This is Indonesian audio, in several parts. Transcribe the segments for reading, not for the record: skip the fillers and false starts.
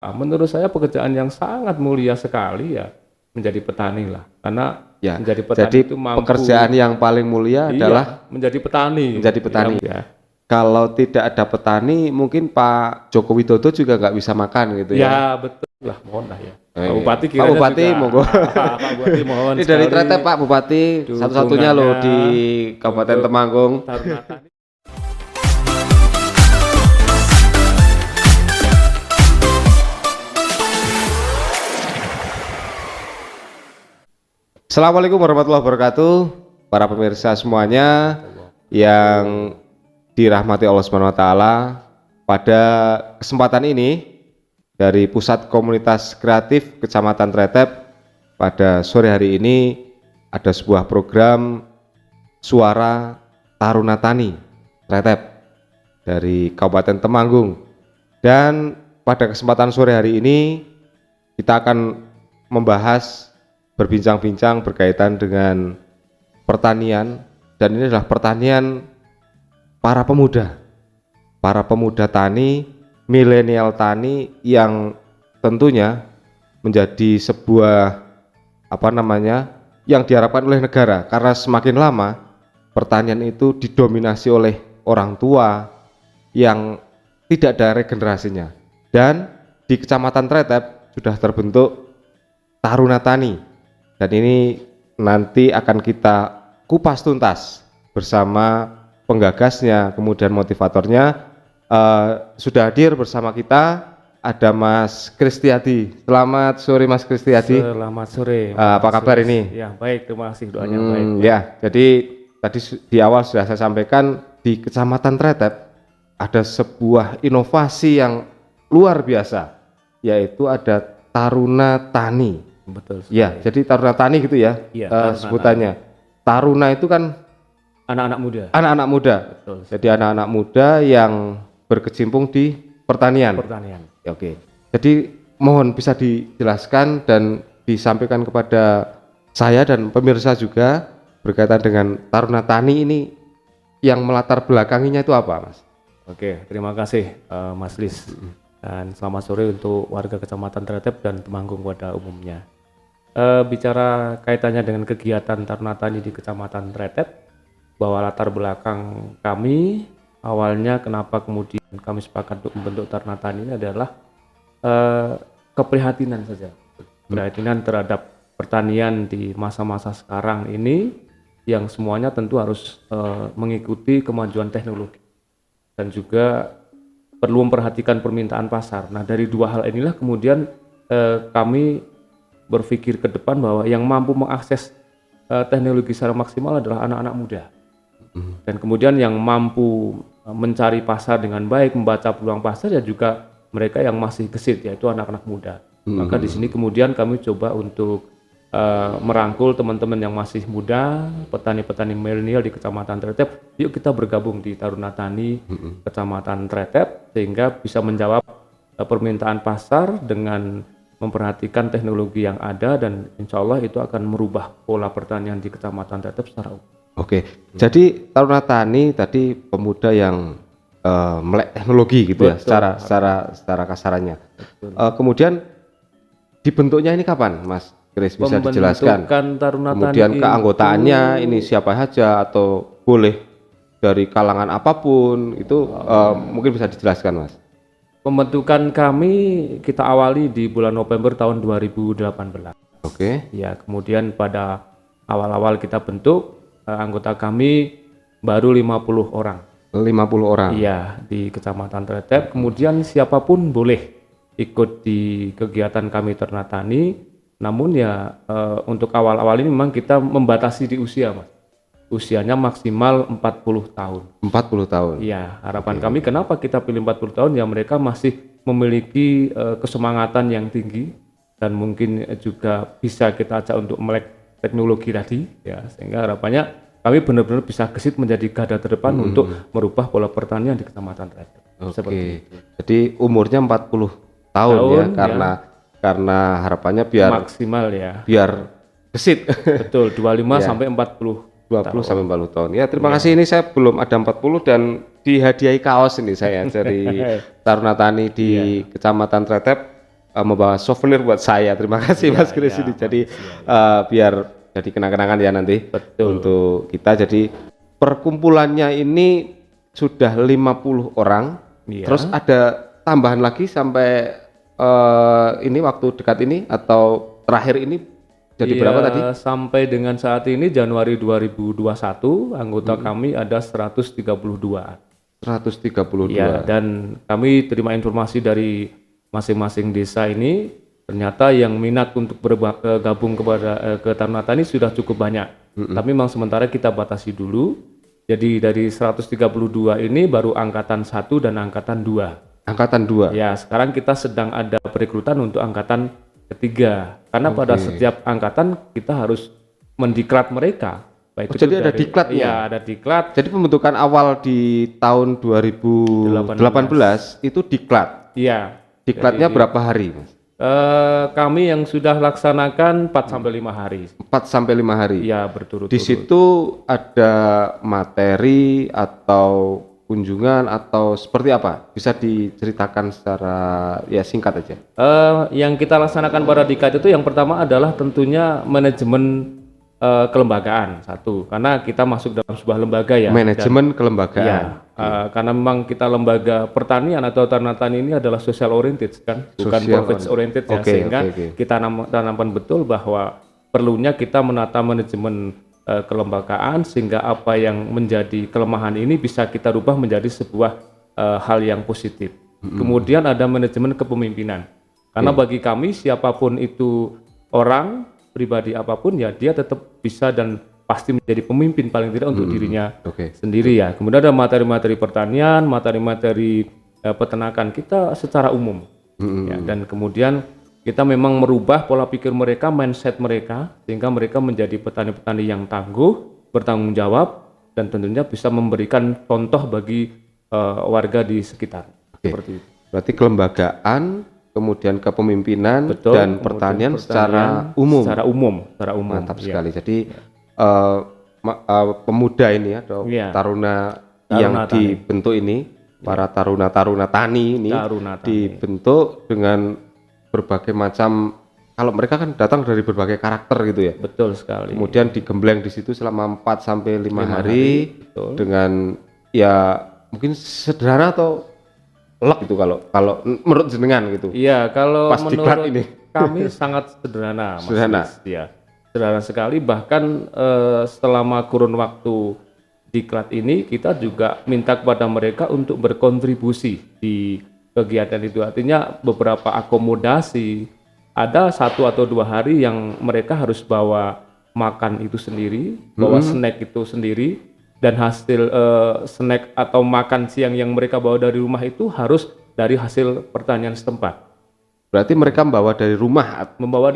Menurut saya pekerjaan yang sangat mulia sekali ya menjadi petani lah, karena Ya, menjadi petani jadi itu mampu, pekerjaan yang paling mulia adalah menjadi petani. menjadi petani. Ya, Kalau tidak ada petani, mungkin Pak Joko Widodo juga nggak bisa makan gitu ya. ya betul lah, mohon lah ya. Pak Iya. Bupati Pak kiranya Bupati, juga, monggo. Pak Bupati mohon Ini dari sekali Tretep Pak Bupati, satu-satunya loh di Kabupaten untuk Temanggung. Taruna Tani. Assalamualaikum warahmatullahi wabarakatuh, para pemirsa semuanya yang dirahmati Allah Subhanahu wa taala. Pada kesempatan ini dari Pusat Komunitas Kreatif Kecamatan Tretep, pada sore hari ini ada sebuah program Suara Taruna Tani Tretep dari Kabupaten Temanggung. Dan pada kesempatan sore hari ini kita akan membahas, berbincang-bincang berkaitan dengan pertanian, dan ini adalah pertanian para pemuda tani, milenial tani yang tentunya menjadi sebuah yang diharapkan oleh negara, karena semakin lama pertanian itu didominasi oleh orang tua yang tidak ada regenerasinya. Dan di Kecamatan Tretep sudah terbentuk Taruna Tani, dan ini nanti akan kita kupas tuntas bersama penggagasnya, kemudian motivatornya. Sudah hadir bersama kita ada Mas Kristiadi. Selamat sore Mas Kristiadi. Selamat sore. Apa kabar ini? Ya baik, terima kasih doanya baik. Ya, jadi tadi di awal sudah saya sampaikan, di Kecamatan Tretep ada sebuah inovasi yang luar biasa, yaitu ada Taruna Tani. Betul. Ya, jadi Taruna Tani gitu ya, sebutannya. Taruna itu kan anak-anak muda. Anak-anak muda. Betul. Jadi anak-anak muda yang berkecimpung di pertanian. Ya, oke. Jadi mohon bisa dijelaskan dan disampaikan kepada saya dan pemirsa juga berkaitan dengan Taruna Tani ini, yang melatar belakanginya itu apa, Mas? Oke, terima kasih Mas Lis. Dan selamat sore untuk warga Kecamatan Tretep dan Temanggung pada umumnya. Bicara kaitannya dengan kegiatan Taruna Tani di Kecamatan Tretep, bahwa latar belakang kami awalnya kenapa kemudian kami sepakat untuk membentuk Taruna Tani ini adalah keprihatinan saja, keprihatinan terhadap pertanian di masa-masa sekarang ini, yang semuanya tentu harus mengikuti kemajuan teknologi dan juga perlu memperhatikan permintaan pasar. Nah, dari dua hal inilah kemudian kami berpikir ke depan bahwa yang mampu mengakses teknologi secara maksimal adalah anak-anak muda. Dan kemudian yang mampu mencari pasar dengan baik, membaca peluang pasar, ya juga mereka yang masih gesit, yaitu anak-anak muda. Maka di sini kemudian kami coba untuk merangkul teman-teman yang masih muda, petani-petani milenial di Kecamatan Tretep. Yuk kita bergabung di Taruna Tani Kecamatan Tretep, sehingga bisa menjawab permintaan pasar dengan memperhatikan teknologi yang ada, dan insya Allah itu akan merubah pola pertanian di Kecamatan Tretep secara umum. Oke, jadi Taruna Tani tadi pemuda yang melek teknologi gitu. Betul, ya, secara kasarannya. Kemudian dibentuknya ini kapan, Mas Kris, bisa dijelaskan? Kemudian keanggotaannya ini siapa saja, atau boleh dari kalangan apapun itu, mungkin bisa dijelaskan, Mas. Pembentukan kami kita awali di bulan November tahun 2018. Oke. Ya, kemudian pada awal-awal kita bentuk, anggota kami baru 50 orang. 50 orang? Iya, di Kecamatan Tretep. Kemudian siapapun boleh ikut di kegiatan kami Taruna Tani. Namun ya untuk awal-awal ini memang kita membatasi di usia, Mas. Usianya maksimal 40 tahun. 40 tahun? Iya, harapan kami kenapa kita pilih 40 tahun, ya mereka masih memiliki kesemangatan yang tinggi, dan mungkin juga bisa kita ajak untuk melek teknologi tadi, ya, sehingga harapannya kami benar-benar bisa gesit menjadi garda terdepan untuk merubah pola pertanian di Kecamatan Tretep. Oke. Jadi umurnya 40 tahun ya, karena harapannya biar maksimal ya. Biar gesit. Betul, 25 sampai 40. 20 sampai 40 tahun. Ya, terima kasih. Ini saya belum ada 40 dan dihadiahi kaos ini saya dari Taruna Tani di Kecamatan Tretep. membawa souvenir buat saya. Terima kasih Mas Kris ini. Jadi biar jadi kenang-kenangan ya nanti. Betul. Untuk kita. Jadi perkumpulannya ini sudah 50 orang. Iya. Terus ada tambahan lagi sampai ini waktu dekat ini atau terakhir ini jadi berapa tadi? Sampai dengan saat ini Januari 2021 anggota kami ada 132. 132. Ya, dan kami terima informasi dari masing-masing desa ini ternyata yang minat untuk bergabung kepada ke Taruna Tani sudah cukup banyak. Tapi memang sementara kita batasi dulu. Jadi dari 132 ini baru angkatan 1 dan angkatan 2. Angkatan 2. Ya, sekarang kita sedang ada perekrutan untuk angkatan ketiga. Karena pada setiap angkatan kita harus mendiklat mereka. Baik itu jadi ada diklatnya? Iya, ada diklat. Jadi pembentukan awal di tahun 2018 itu diklat. Iya. Diklatnya berapa hari, Mas? Kami yang sudah laksanakan 4 sampai 5 hari. 4 sampai 5 hari. Iya, berturut-turut. Di situ ada materi atau kunjungan atau seperti apa? Bisa diceritakan secara ya singkat aja. Yang kita laksanakan pada diklat itu yang pertama adalah tentunya manajemen kelembagaan satu, karena kita masuk dalam sebuah lembaga ya. Manajemen kelembagaan. Iya, karena memang kita lembaga pertanian atau Taruna Tani ini adalah social oriented kan, bukan profit oriented ya, sehingga kita tanamkan betul bahwa perlunya kita menata manajemen kelembagaan sehingga apa yang menjadi kelemahan ini bisa kita rubah menjadi sebuah hal yang positif. Kemudian ada manajemen kepemimpinan, karena bagi kami siapapun itu orang pribadi apapun ya dia tetap bisa dan pasti menjadi pemimpin paling tidak untuk dirinya sendiri ya. Kemudian ada materi-materi pertanian, materi-materi peternakan kita secara umum ya, dan kemudian kita memang merubah pola pikir mereka, mindset mereka, sehingga mereka menjadi petani-petani yang tangguh, bertanggung jawab, dan tentunya bisa memberikan contoh bagi warga di sekitar. Seperti itu. Berarti kelembagaan, kemudian kepemimpinan, dan pertanian secara umum. Secara umum. Mantap sekali. Jadi pemuda ini atau taruna yang dibentuk ini, para taruna-taruna tani ini dibentuk dengan berbagai macam, kalau mereka kan datang dari berbagai karakter gitu ya. Betul sekali. Kemudian digembleng di situ selama 4 sampai 5 hari dengan ya mungkin sederhana atau lek gitu kalau menurut jenengan gitu. Iya, kalau pas menurut ini kami sangat sederhana, Mas. Sederhana. Ya. Sederhana sekali, bahkan selama kurun waktu diklat ini kita juga minta kepada mereka untuk berkontribusi di kegiatan itu, artinya beberapa akomodasi, ada 1 atau 2 hari yang mereka harus bawa makan itu sendiri, bawa snack itu sendiri, dan hasil snack atau makan siang yang mereka bawa dari rumah itu harus dari hasil pertanian setempat. Berarti mereka membawa dari rumah, bawa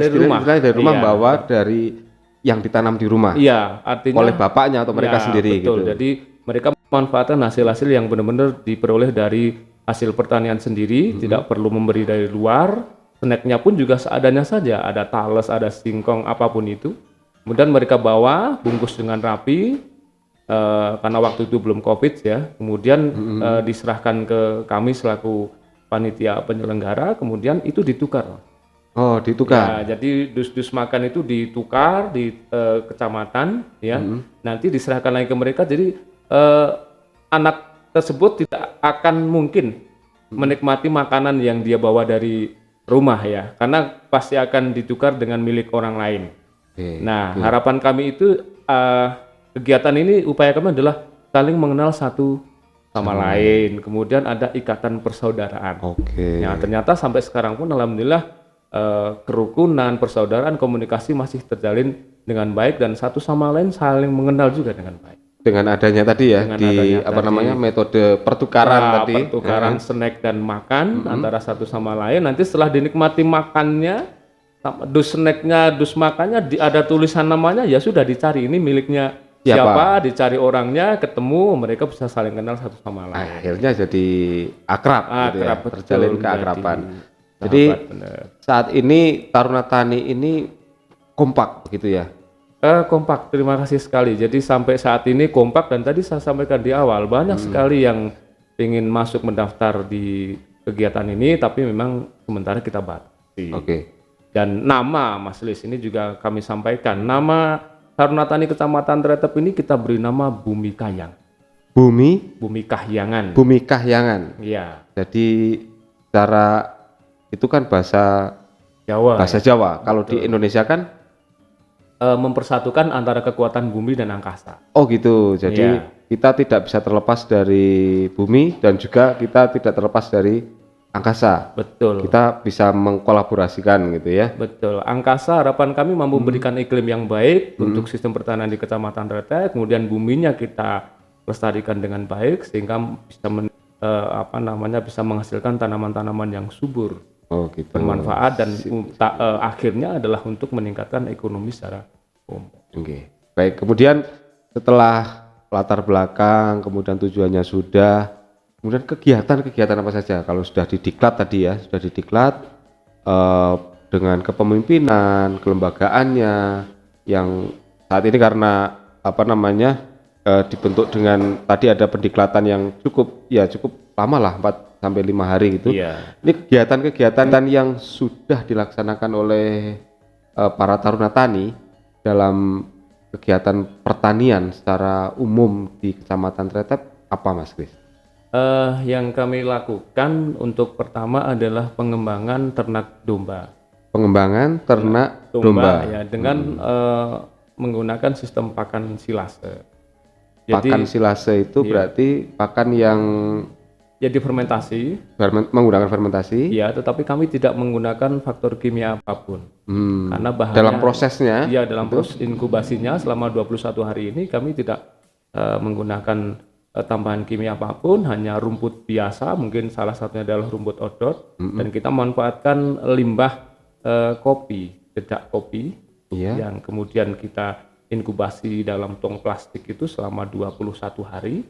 dari yang ditanam di rumah. Iya, artinya oleh bapaknya atau mereka sendiri. Betul. Gitu. Jadi mereka memanfaatkan hasil-hasil yang benar-benar diperoleh dari hasil pertanian sendiri, tidak perlu memberi dari luar. Snacknya pun juga seadanya saja, ada talas, ada singkong, apapun itu. Kemudian mereka bawa, bungkus dengan rapi, karena waktu itu belum COVID ya. Kemudian diserahkan ke kami selaku panitia penyelenggara, kemudian itu ditukar. Oh, ditukar. Ya, jadi dus-dus makan itu ditukar di kecamatan, ya. Nanti diserahkan lagi ke mereka. Jadi anak tersebut tidak akan mungkin menikmati makanan yang dia bawa dari rumah ya, karena pasti akan ditukar dengan milik orang lain. Harapan kami itu kegiatan ini, upaya kami adalah saling mengenal satu sama lain, kemudian ada ikatan persaudaraan. Nah, ternyata sampai sekarang pun alhamdulillah kerukunan, persaudaraan, komunikasi masih terjalin dengan baik dan satu sama lain saling mengenal juga dengan baik. Dengan adanya tadi ya, metode pertukaran pertukaran snack dan makan antara satu sama lain. Nanti setelah dinikmati makannya, dus snacknya, dus makannya ada tulisan namanya, ya sudah dicari ini miliknya siapa, dicari orangnya, ketemu, mereka bisa saling kenal satu sama lain. Akhirnya jadi akrab gitu ya, terjalin keakraban. Jadi saat ini Taruna Tani ini kompak gitu ya. Kompak, terima kasih sekali. Jadi sampai saat ini kompak, dan tadi saya sampaikan di awal banyak sekali yang ingin masuk mendaftar di kegiatan ini, tapi memang sementara kita batasi. produksi. Oke. Dan nama Mas Lis ini juga kami sampaikan, nama Taruna Tani Kecamatan Tretep ini kita beri nama Bumi Kahyang. Bumi Kahyangan. Bumi Kahyangan. Iya. Jadi cara itu kan bahasa Jawa. Bahasa Jawa. Kalau di Indonesia kan mempersatukan antara kekuatan bumi dan angkasa. oh gitu. Jadi kita tidak bisa terlepas dari bumi dan juga kita tidak terlepas dari angkasa. Betul. Kita bisa mengkolaborasikan gitu ya. Betul. Angkasa harapan kami mampu memberikan iklim yang baik untuk sistem pertanian di Kecamatan Tretep, kemudian buminya kita lestarikan dengan baik sehingga bisa bisa menghasilkan tanaman-tanaman yang subur, Oh gitu. bermanfaat dan akhirnya adalah untuk meningkatkan ekonomi secara umum. Oke. Baik, kemudian setelah latar belakang, kemudian tujuannya sudah, kemudian kegiatan-kegiatan apa saja kalau sudah didiklat tadi ya, sudah didiklat dengan kepemimpinan, kelembagaannya yang saat ini karena dibentuk dengan tadi ada pendiklatan yang cukup lama lah 4 sampai 5 hari gitu. Iya. Ini kegiatan-kegiatan yang sudah dilaksanakan oleh para taruna tani dalam kegiatan pertanian secara umum di Kecamatan Tretep apa Mas Kris? Yang kami lakukan untuk pertama adalah pengembangan ternak domba. Pengembangan ternak domba. Ya, dengan menggunakan sistem pakan silase. Pakan silase itu berarti pakan yang difermentasi. Menggunakan fermentasi. Ya, tetapi kami tidak menggunakan faktor kimia apapun. Karena bahannya dalam prosesnya. Ya, dalam proses inkubasinya selama 21 hari ini kami tidak menggunakan tambahan kimia apapun, hanya rumput biasa, mungkin salah satunya adalah rumput odot, dan kita manfaatkan limbah kopi, dedak kopi, yang kemudian kita inkubasi dalam tong plastik itu selama 21 hari.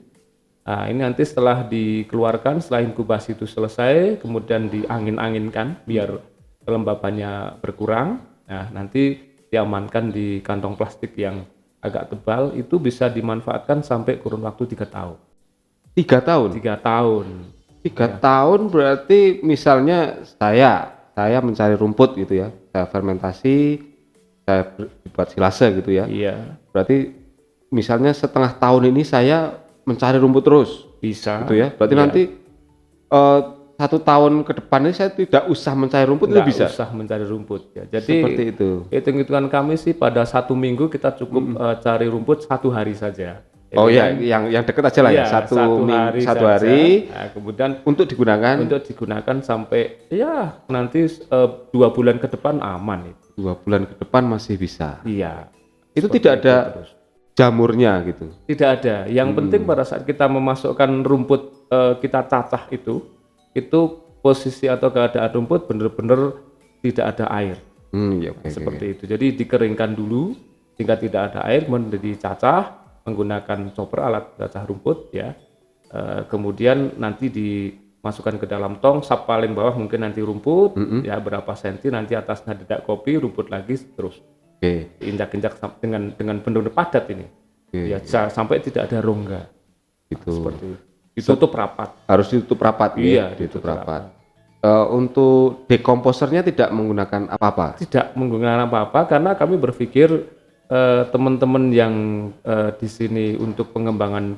Nah, ini nanti setelah dikeluarkan, setelah inkubasi itu selesai, kemudian diangin-anginkan biar kelembabannya berkurang. Nah, nanti diamankan di kantong plastik yang agak tebal, itu bisa dimanfaatkan sampai kurun waktu 3 tahun. 3 tahun? 3 tahun. 3 tahun berarti misalnya saya mencari rumput gitu ya, saya fermentasi, saya buat silase gitu ya. Iya. Berarti misalnya setengah tahun ini saya mencari rumput terus. Bisa. Gitu ya. Berarti nanti 1 tahun ke depan ini saya tidak usah mencari rumput, itu bisa. Usah mencari rumput ya. Jadi seperti itu. Hitung-hitungan kami sih pada 1 minggu kita cukup cari rumput 1 hari saja. Jadi oh ya, yang dekat aja lah ya. Satu hari. Nah, kemudian untuk digunakan sampai ya nanti 2 bulan ke depan aman itu. 2 bulan ke depan masih bisa. Iya. Itu tidak ada jamurnya gitu. Tidak ada. Yang penting pada saat kita memasukkan rumput kita cacah itu posisi atau keadaan rumput benar-benar tidak ada air. Seperti itu. Jadi dikeringkan dulu sehingga tidak ada air, kemudian dicacah menggunakan chopper, alat cacah rumput ya. Kemudian nanti dimasukkan ke dalam tong, sap paling bawah mungkin nanti rumput ya berapa senti, nanti atasnya dedak kopi, rumput lagi terus. Injak-injak dengan benar-benar padat ini. Ya sampai tidak ada rongga. Gitu. Seperti itu. Ditutup rapat. Harus ditutup rapat. Iya, ditutup rapat. Untuk dekomposernya tidak menggunakan apa-apa. Tidak menggunakan apa-apa karena kami berpikir teman-teman yang di sini untuk pengembangan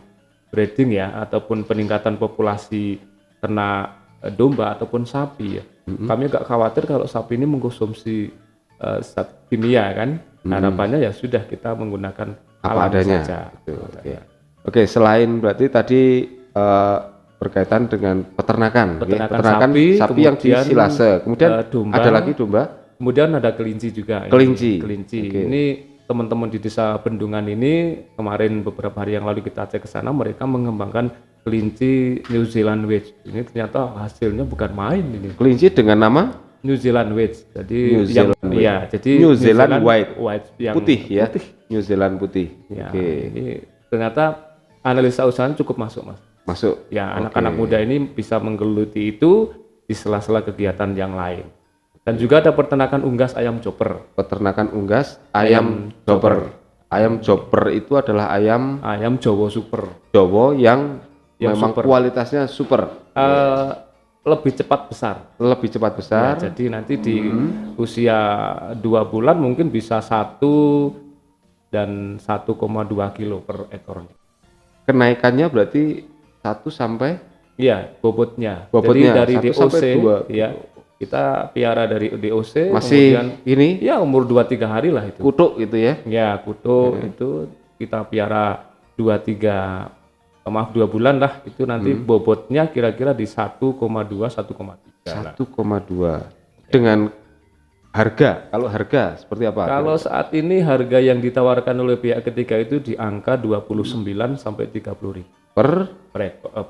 breeding ya ataupun peningkatan populasi ternak domba ataupun sapi ya. Kami agak khawatir kalau sapi ini mengkonsumsi zat kimia kan. Harapannya ya sudah kita menggunakan apa adanya. Saja. Oke, selain berarti tadi berkaitan dengan peternakan sapi yang di silase, kemudian domba, ada lagi domba, kemudian ada kelinci juga. Kelinci. Ini teman-teman di desa Bendungan ini kemarin beberapa hari yang lalu kita cek ke sana, mereka mengembangkan kelinci New Zealand Wedge. Ini ternyata hasilnya bukan main ini. Kelinci dengan nama New Zealand Wedge. Jadi New Zealand White yang putih ya. New Zealand putih. Ya, ini ternyata analisa usahanya cukup masuk, Mas. Masuk. Ya, anak-anak muda ini bisa menggeluti itu di sela-sela kegiatan yang lain. Dan juga ada peternakan unggas ayam chopper. Peternakan unggas ayam chopper. Ayam chopper itu adalah ayam Jawa super. Jawa yang memang super. Kualitasnya super. lebih cepat besar. Lebih cepat besar. Ya, jadi nanti di usia 2 bulan mungkin bisa 1 dan 1,2 kilo per ekornya. Kenaikannya berarti 1 sampai Iya, bobotnya. Bobotnya, Jadi dari 1 DOC, sampai 2 ya, kita piara dari DOC, masih kemudian ini ya umur 2-3 hari lah itu. kutuk gitu ya. Ya, kutu itu kita piara 2 bulan lah, itu nanti bobotnya kira-kira di 1,2 1,3 lah. 1,2 dengan harga, kalau harga seperti apa? Kalau saat ini harga yang ditawarkan oleh pihak ketiga itu di angka 29 sampai 30 ribu per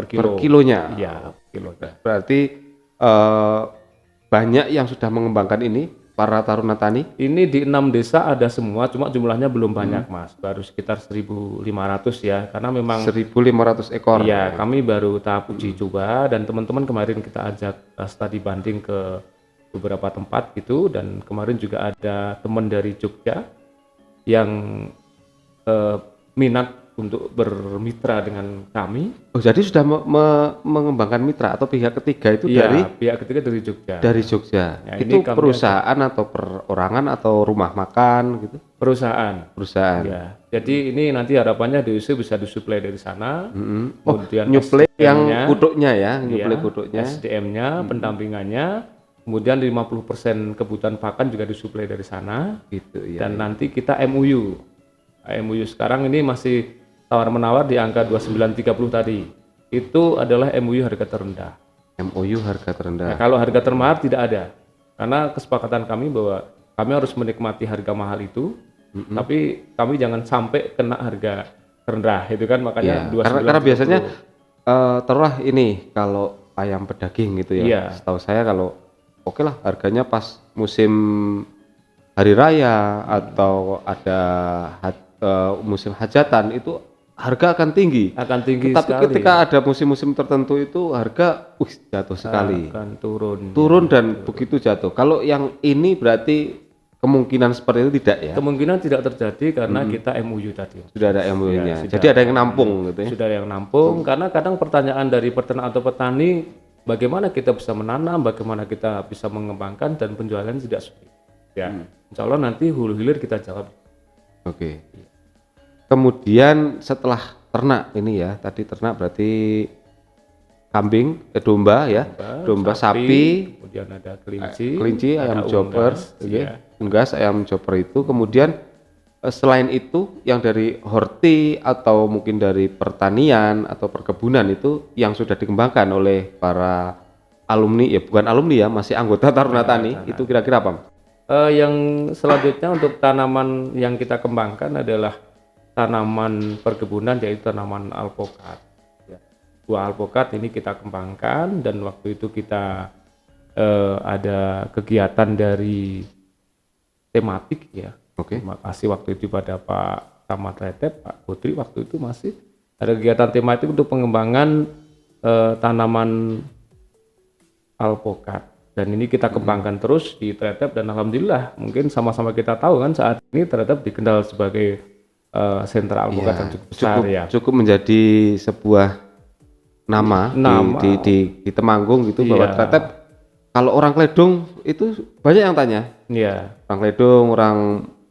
kilo. Per kilonya. Iya, kilonya. Berarti banyak yang sudah mengembangkan ini para taruna tani. Ini di 6 desa ada semua, cuma jumlahnya belum banyak Mas, baru sekitar 1.500 ya, karena memang 1.500 ekor. Iya, kami baru tahap uji coba dan teman-teman kemarin kita ajak studi banding ke beberapa tempat gitu, dan kemarin juga ada teman dari Jogja yang minat untuk bermitra dengan kami. Oh, jadi sudah mengembangkan mitra atau pihak ketiga itu Iya, dari pihak ketiga dari Jogja. Dari Jogja. Ya, itu ini kami perusahaan atau perorangan atau rumah makan gitu? Perusahaan. Perusahaan. Ya, jadi ini nanti harapannya DUC bisa disuplai dari sana. Oh, Kemudian nyuplai yang SDM-nya, kutuknya ya, nyuplai iya, kutuknya. SDM-nya, pendampingannya, kemudian 50% kebutuhan pakan juga disuplai dari sana. Gitu ya. Dan nanti kita MOU. MOU sekarang ini masih tawar-menawar di angka 2930 tadi. Itu adalah MOU harga terendah. MOU harga terendah. Nah, kalau harga termahal tidak ada. Karena kesepakatan kami bahwa kami harus menikmati harga mahal itu, tapi kami jangan sampai kena harga terendah, itu kan, makanya Ya, karena biasanya taruhlah ini kalau ayam pedaging gitu ya. Iya. Setahu saya kalau oke lah harganya pas musim hari raya atau ada musim hajatan itu harga akan tinggi. Akan tinggi Tapi sekali. ketika ada musim-musim tertentu itu harga jatuh sekali. Akan turun. Turun dan begitu jatuh. Kalau yang ini berarti kemungkinan seperti itu tidak ya? Kemungkinan tidak terjadi karena kita MOU tadi. Sudah ada MOU-nya. Ya, Jadi ada yang nampung gitu ya. Sudah ada yang nampung, karena kadang pertanyaan dari peternak atau petani, bagaimana kita bisa menanam, bagaimana kita bisa mengembangkan dan penjualan tidak sulit. Ya, insya Allah nanti hulu hilir kita jawab. Oke. Kemudian setelah ternak ini ya, tadi ternak berarti kambing, domba ya, domba sapi, kemudian ada kelinci, ayam ada chopper, unggas, ya. unggas, ayam chopper itu. Kemudian selain itu yang dari horti atau mungkin dari pertanian atau perkebunan itu yang sudah dikembangkan oleh para alumni, ya bukan alumni ya, masih anggota Taruna Tani, itu kira-kira apa? Yang selanjutnya untuk tanaman yang kita kembangkan adalah tanaman perkebunan, yaitu tanaman alpukat. Ya. Buah alpukat ini kita kembangkan, dan waktu itu kita ada kegiatan dari tematik ya. Oke. Terima kasih waktu itu pada Pak Camat Retep, Pak Putri, waktu itu masih ada kegiatan tematik untuk pengembangan tanaman alpukat. Dan ini kita kembangkan terus di Tretep, dan alhamdulillah mungkin sama-sama kita tahu kan saat ini Tretep dikenal sebagai sentra alpukat yang cukup besar ya. Cukup menjadi sebuah nama. Di Temanggung gitu, bahwa Tretep kalau orang Kledong itu banyak yang tanya. Iya. Orang Kledong, orang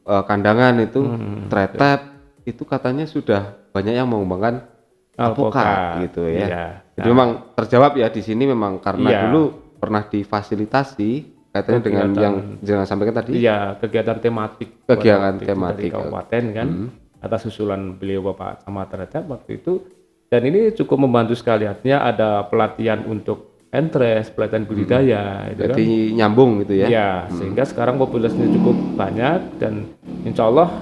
Kandangan itu Tretep itu katanya sudah banyak yang mengembangkan alpukat gitu ya. Iya. Jadi memang terjawab ya di sini, memang karena dulu pernah difasilitasi katanya dengan yang jangan sampaikan tadi. Iya, kegiatan tematik. Kegiatan tematik dari kabupaten kan, atas usulan beliau Bapak Camat Retep waktu itu. Dan ini cukup membantu sekali, artinya ada pelatihan untuk entres, pelatihan budidaya. Jadi kan nyambung gitu ya. Ya, sehingga sekarang populasinya cukup banyak, dan insya Allah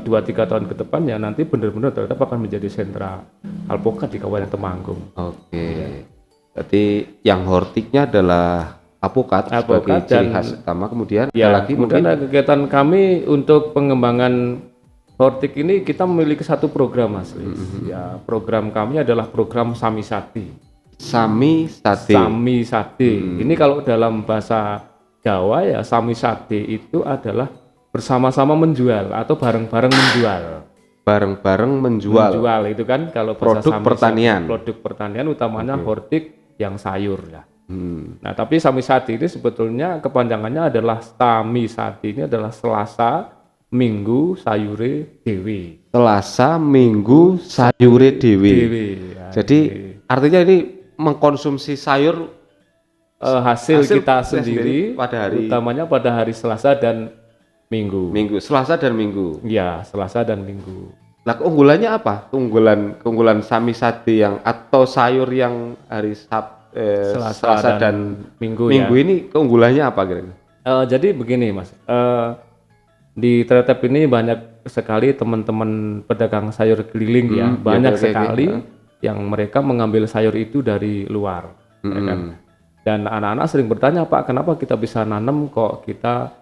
2-3 tahun ke depan ya nanti benar-benar Tretep akan menjadi sentra alpukat di Kabupaten Temanggung. Oke. Berarti yang hortiknya adalah alpukat sebagai ciri khas utama. Kemudian ada lagi kemudian mungkin ada kegiatan kami untuk pengembangan hortik ini, kita memiliki satu program Mas Lis. Ya, program kami adalah program Samisati. Samisati. Ini kalau dalam bahasa Jawa ya, Samisati itu adalah bersama-sama menjual atau bareng-bareng menjual. Bareng-bareng menjual. Menjual itu kan kalau bahasa produk pertanian. Produk pertanian utamanya hortik yang sayur ya. Nah, tapi Samisade ini sebetulnya kepanjangannya adalah Samisade ini adalah Selasa, Minggu, Sayure, Dewe. Selasa, Minggu, sayure dewe. Ya, Jadi artinya ini mengkonsumsi sayur hasil kita sendiri pada hari utamanya pada hari Selasa dan Minggu. Selasa dan Minggu. Ya, Selasa dan Minggu. Nah, keunggulannya apa? Keunggulan Samisade yang atau sayur yang hari Selasa dan Minggu ya. Ini keunggulannya apa kira-kira? Jadi begini, Mas. Di Tretep ini banyak sekali teman-teman pedagang sayur keliling ya, banyak sekali yang mereka mengambil sayur itu dari luar, ya kan? Dan anak-anak sering bertanya, Pak, kenapa kita bisa nanam kok kita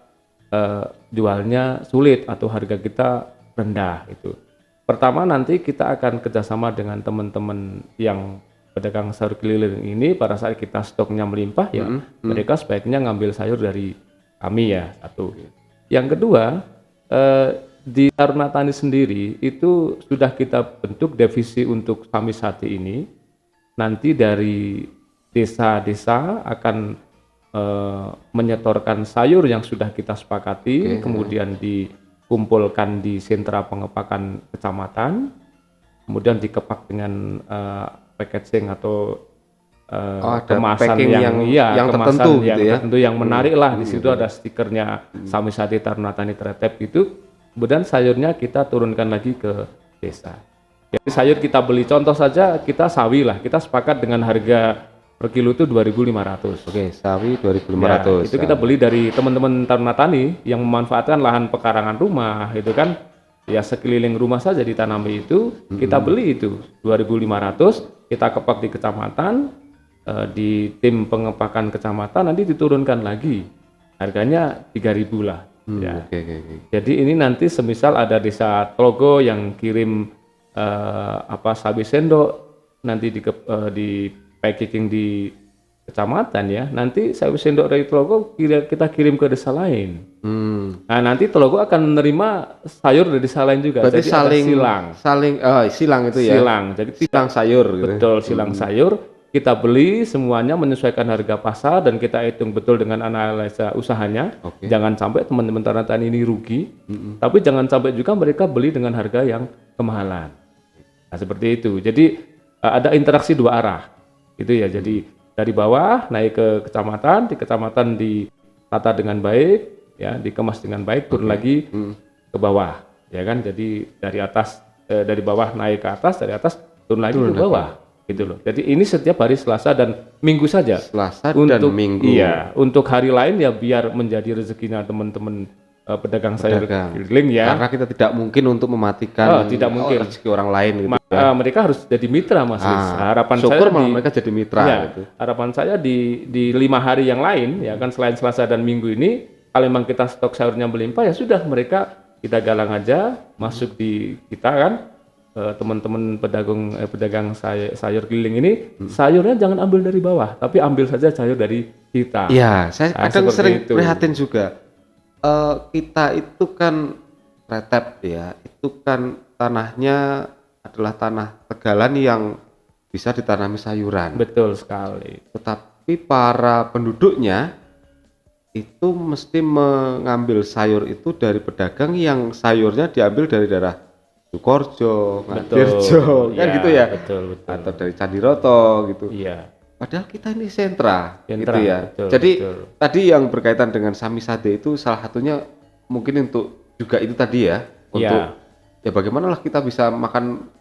jualnya sulit atau harga kita rendah itu. Pertama nanti kita akan kerjasama dengan teman-teman yang pedagang sayur keliling ini pada saat kita stoknya melimpah ya, mereka sebaiknya ngambil sayur dari kami ya, satu. Yang kedua, di Taruna Tani sendiri itu sudah kita bentuk divisi untuk Samisade ini. Nanti dari desa-desa akan menyetorkan sayur yang sudah kita sepakati, kemudian dikumpulkan di sentra pengepakan kecamatan, kemudian dikepak dengan packaging atau kemasan yang tertentu gitu ya. Tertentu yang menarik lah. Di situ ada stikernya Samisade Taruna Tani Tretep itu. Kemudian sayurnya kita turunkan lagi ke desa. Jadi sayur kita beli, contoh saja kita sawi lah, kita sepakat dengan harga per kilo itu 2.500. Oke, sawi 2.500. Ya, itu kita beli dari teman-teman Taruna Tani yang memanfaatkan lahan pekarangan rumah, itu kan ya sekeliling rumah saja ditanami itu, kita beli itu 2.500, kita kepak di kecamatan, di tim pengepakan kecamatan nanti diturunkan lagi harganya 3.000 lah ya. Jadi ini nanti semisal ada desa Tlogo yang kirim sawi sendok nanti di packaging di kecamatan ya, nanti sawi sendok dari Tlogo kita kirim ke desa lain. Nah nanti Tlogo akan menerima sayur dari desa lain juga. Berarti jadi silang itu ya. Jadi silang sayur gitu. Betul, silang sayur. Kita beli semuanya menyesuaikan harga pasar dan kita hitung betul dengan analisa usahanya. Jangan sampai teman-teman Taruna Tani ini rugi, tapi jangan sampai juga mereka beli dengan harga yang kemahalan. Nah, seperti itu. Jadi ada interaksi dua arah. Itu ya. Jadi dari bawah naik ke kecamatan, di kecamatan ditata dengan baik, ya, dikemas dengan baik, turun lagi ke bawah, ya kan? Jadi dari atas, dari bawah naik ke atas, dari atas turun lagi ke bawah. Gitu loh. Jadi ini setiap hari Selasa dan Minggu saja. Selasa dan Minggu. Iya, untuk hari lain ya biar menjadi rezekinya teman-teman pedagang sayur keliling ya. Karena kita tidak mungkin untuk mematikan rezeki orang lain gitu. Mereka harus jadi mitra, Mas. Harapan syukur saya mereka jadi mitra gitu. Harapan saya di 5 hari yang lain ya kan, selain Selasa dan Minggu ini kalau memang kita stok sayurnya melimpah ya sudah, mereka kita galang aja masuk di kita kan. Teman-teman pedagang sayur keliling ini sayurnya jangan ambil dari bawah, tapi ambil saja sayur dari kita. Iya, saya kadang sering prihatin juga. Kita itu kan Tretep ya, itu kan tanahnya adalah tanah tegalan yang bisa ditanami sayuran. Betul sekali. Tetapi para penduduknya itu mesti mengambil sayur itu dari pedagang yang sayurnya diambil dari daerah Sukorjo, Ngadirjo, kan gitu ya, betul. Atau dari Candiroto gitu. Iya. Padahal kita ini sentra gitu ya. Betul, jadi tadi yang berkaitan dengan Samisade itu salah satunya mungkin untuk juga itu tadi ya, untuk ya bagaimanalah kita bisa makan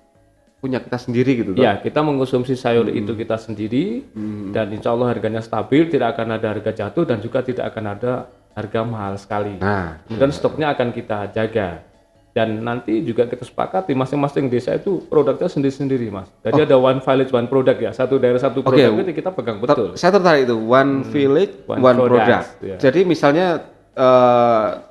punya kita sendiri gitu. Ya, kita mengkonsumsi sayur itu kita sendiri dan insya Allah harganya stabil, tidak akan ada harga jatuh dan juga tidak akan ada harga mahal sekali. Dan stoknya akan kita jaga. Dan nanti juga kita sepakati masing-masing desa itu produknya sendiri-sendiri, Mas. Jadi ada one village one product ya, satu daerah satu produk itu kita pegang betul. Saya tertarik itu one village one product. Ya. Jadi misalnya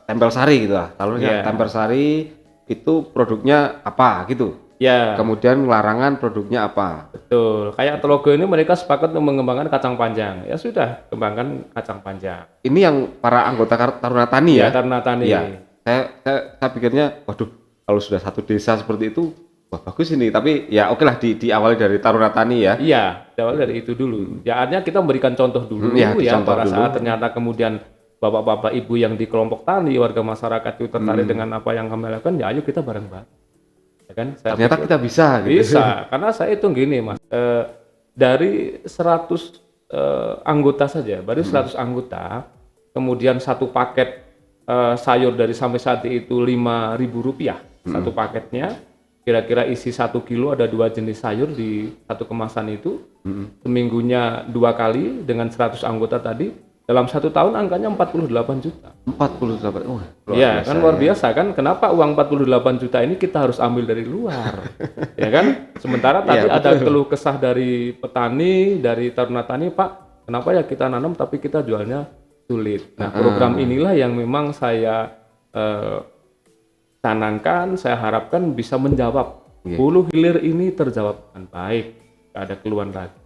tempel sari gitu lah, tempel sari itu produknya apa gitu. Ya. Kemudian larangan produknya apa. Betul. Kayak Tlogo ini mereka sepakat untuk mengembangkan kacang panjang. Ya sudah, kembangkan kacang panjang. Ini yang para anggota Taruna Tani ya? Taruna Tani. Ya. Saya pikirnya, waduh, kalau sudah satu desa seperti itu Wah, bagus ini, tapi ya oke lah diawali dari Taruna Tani ya. Iya, awal dari itu dulu. Ya artinya kita memberikan contoh dulu ya pada saat ternyata kemudian bapak-bapak ibu yang di kelompok tani, warga masyarakat itu tertarik dengan apa yang kami lakukan, ya ayo kita bareng-bareng. Ya kan? Ternyata kita bisa gitu. Bisa, karena saya hitung gini Mas, dari 100 anggota saja, baru 100 anggota, kemudian satu paket sayur dari sampai saat itu Rp5.000 satu paketnya, kira-kira isi 1 kilo, ada 2 jenis sayur di satu kemasan itu, seminggunya 2 kali dengan 100 anggota tadi, dalam 1 tahun angkanya 48 juta. 48, oh, ya kan luar biasa kan, kenapa uang 48 juta ini kita harus ambil dari luar, ya kan? Sementara tadi ada keluh kesah dari petani, dari Taruna Tani, Pak, kenapa ya kita nanam tapi kita jualnya sulit. Nah, program inilah yang memang saya canangkan, saya harapkan bisa menjawab hulu hilir ini terjawab dengan baik, tidak ada keluhan lagi.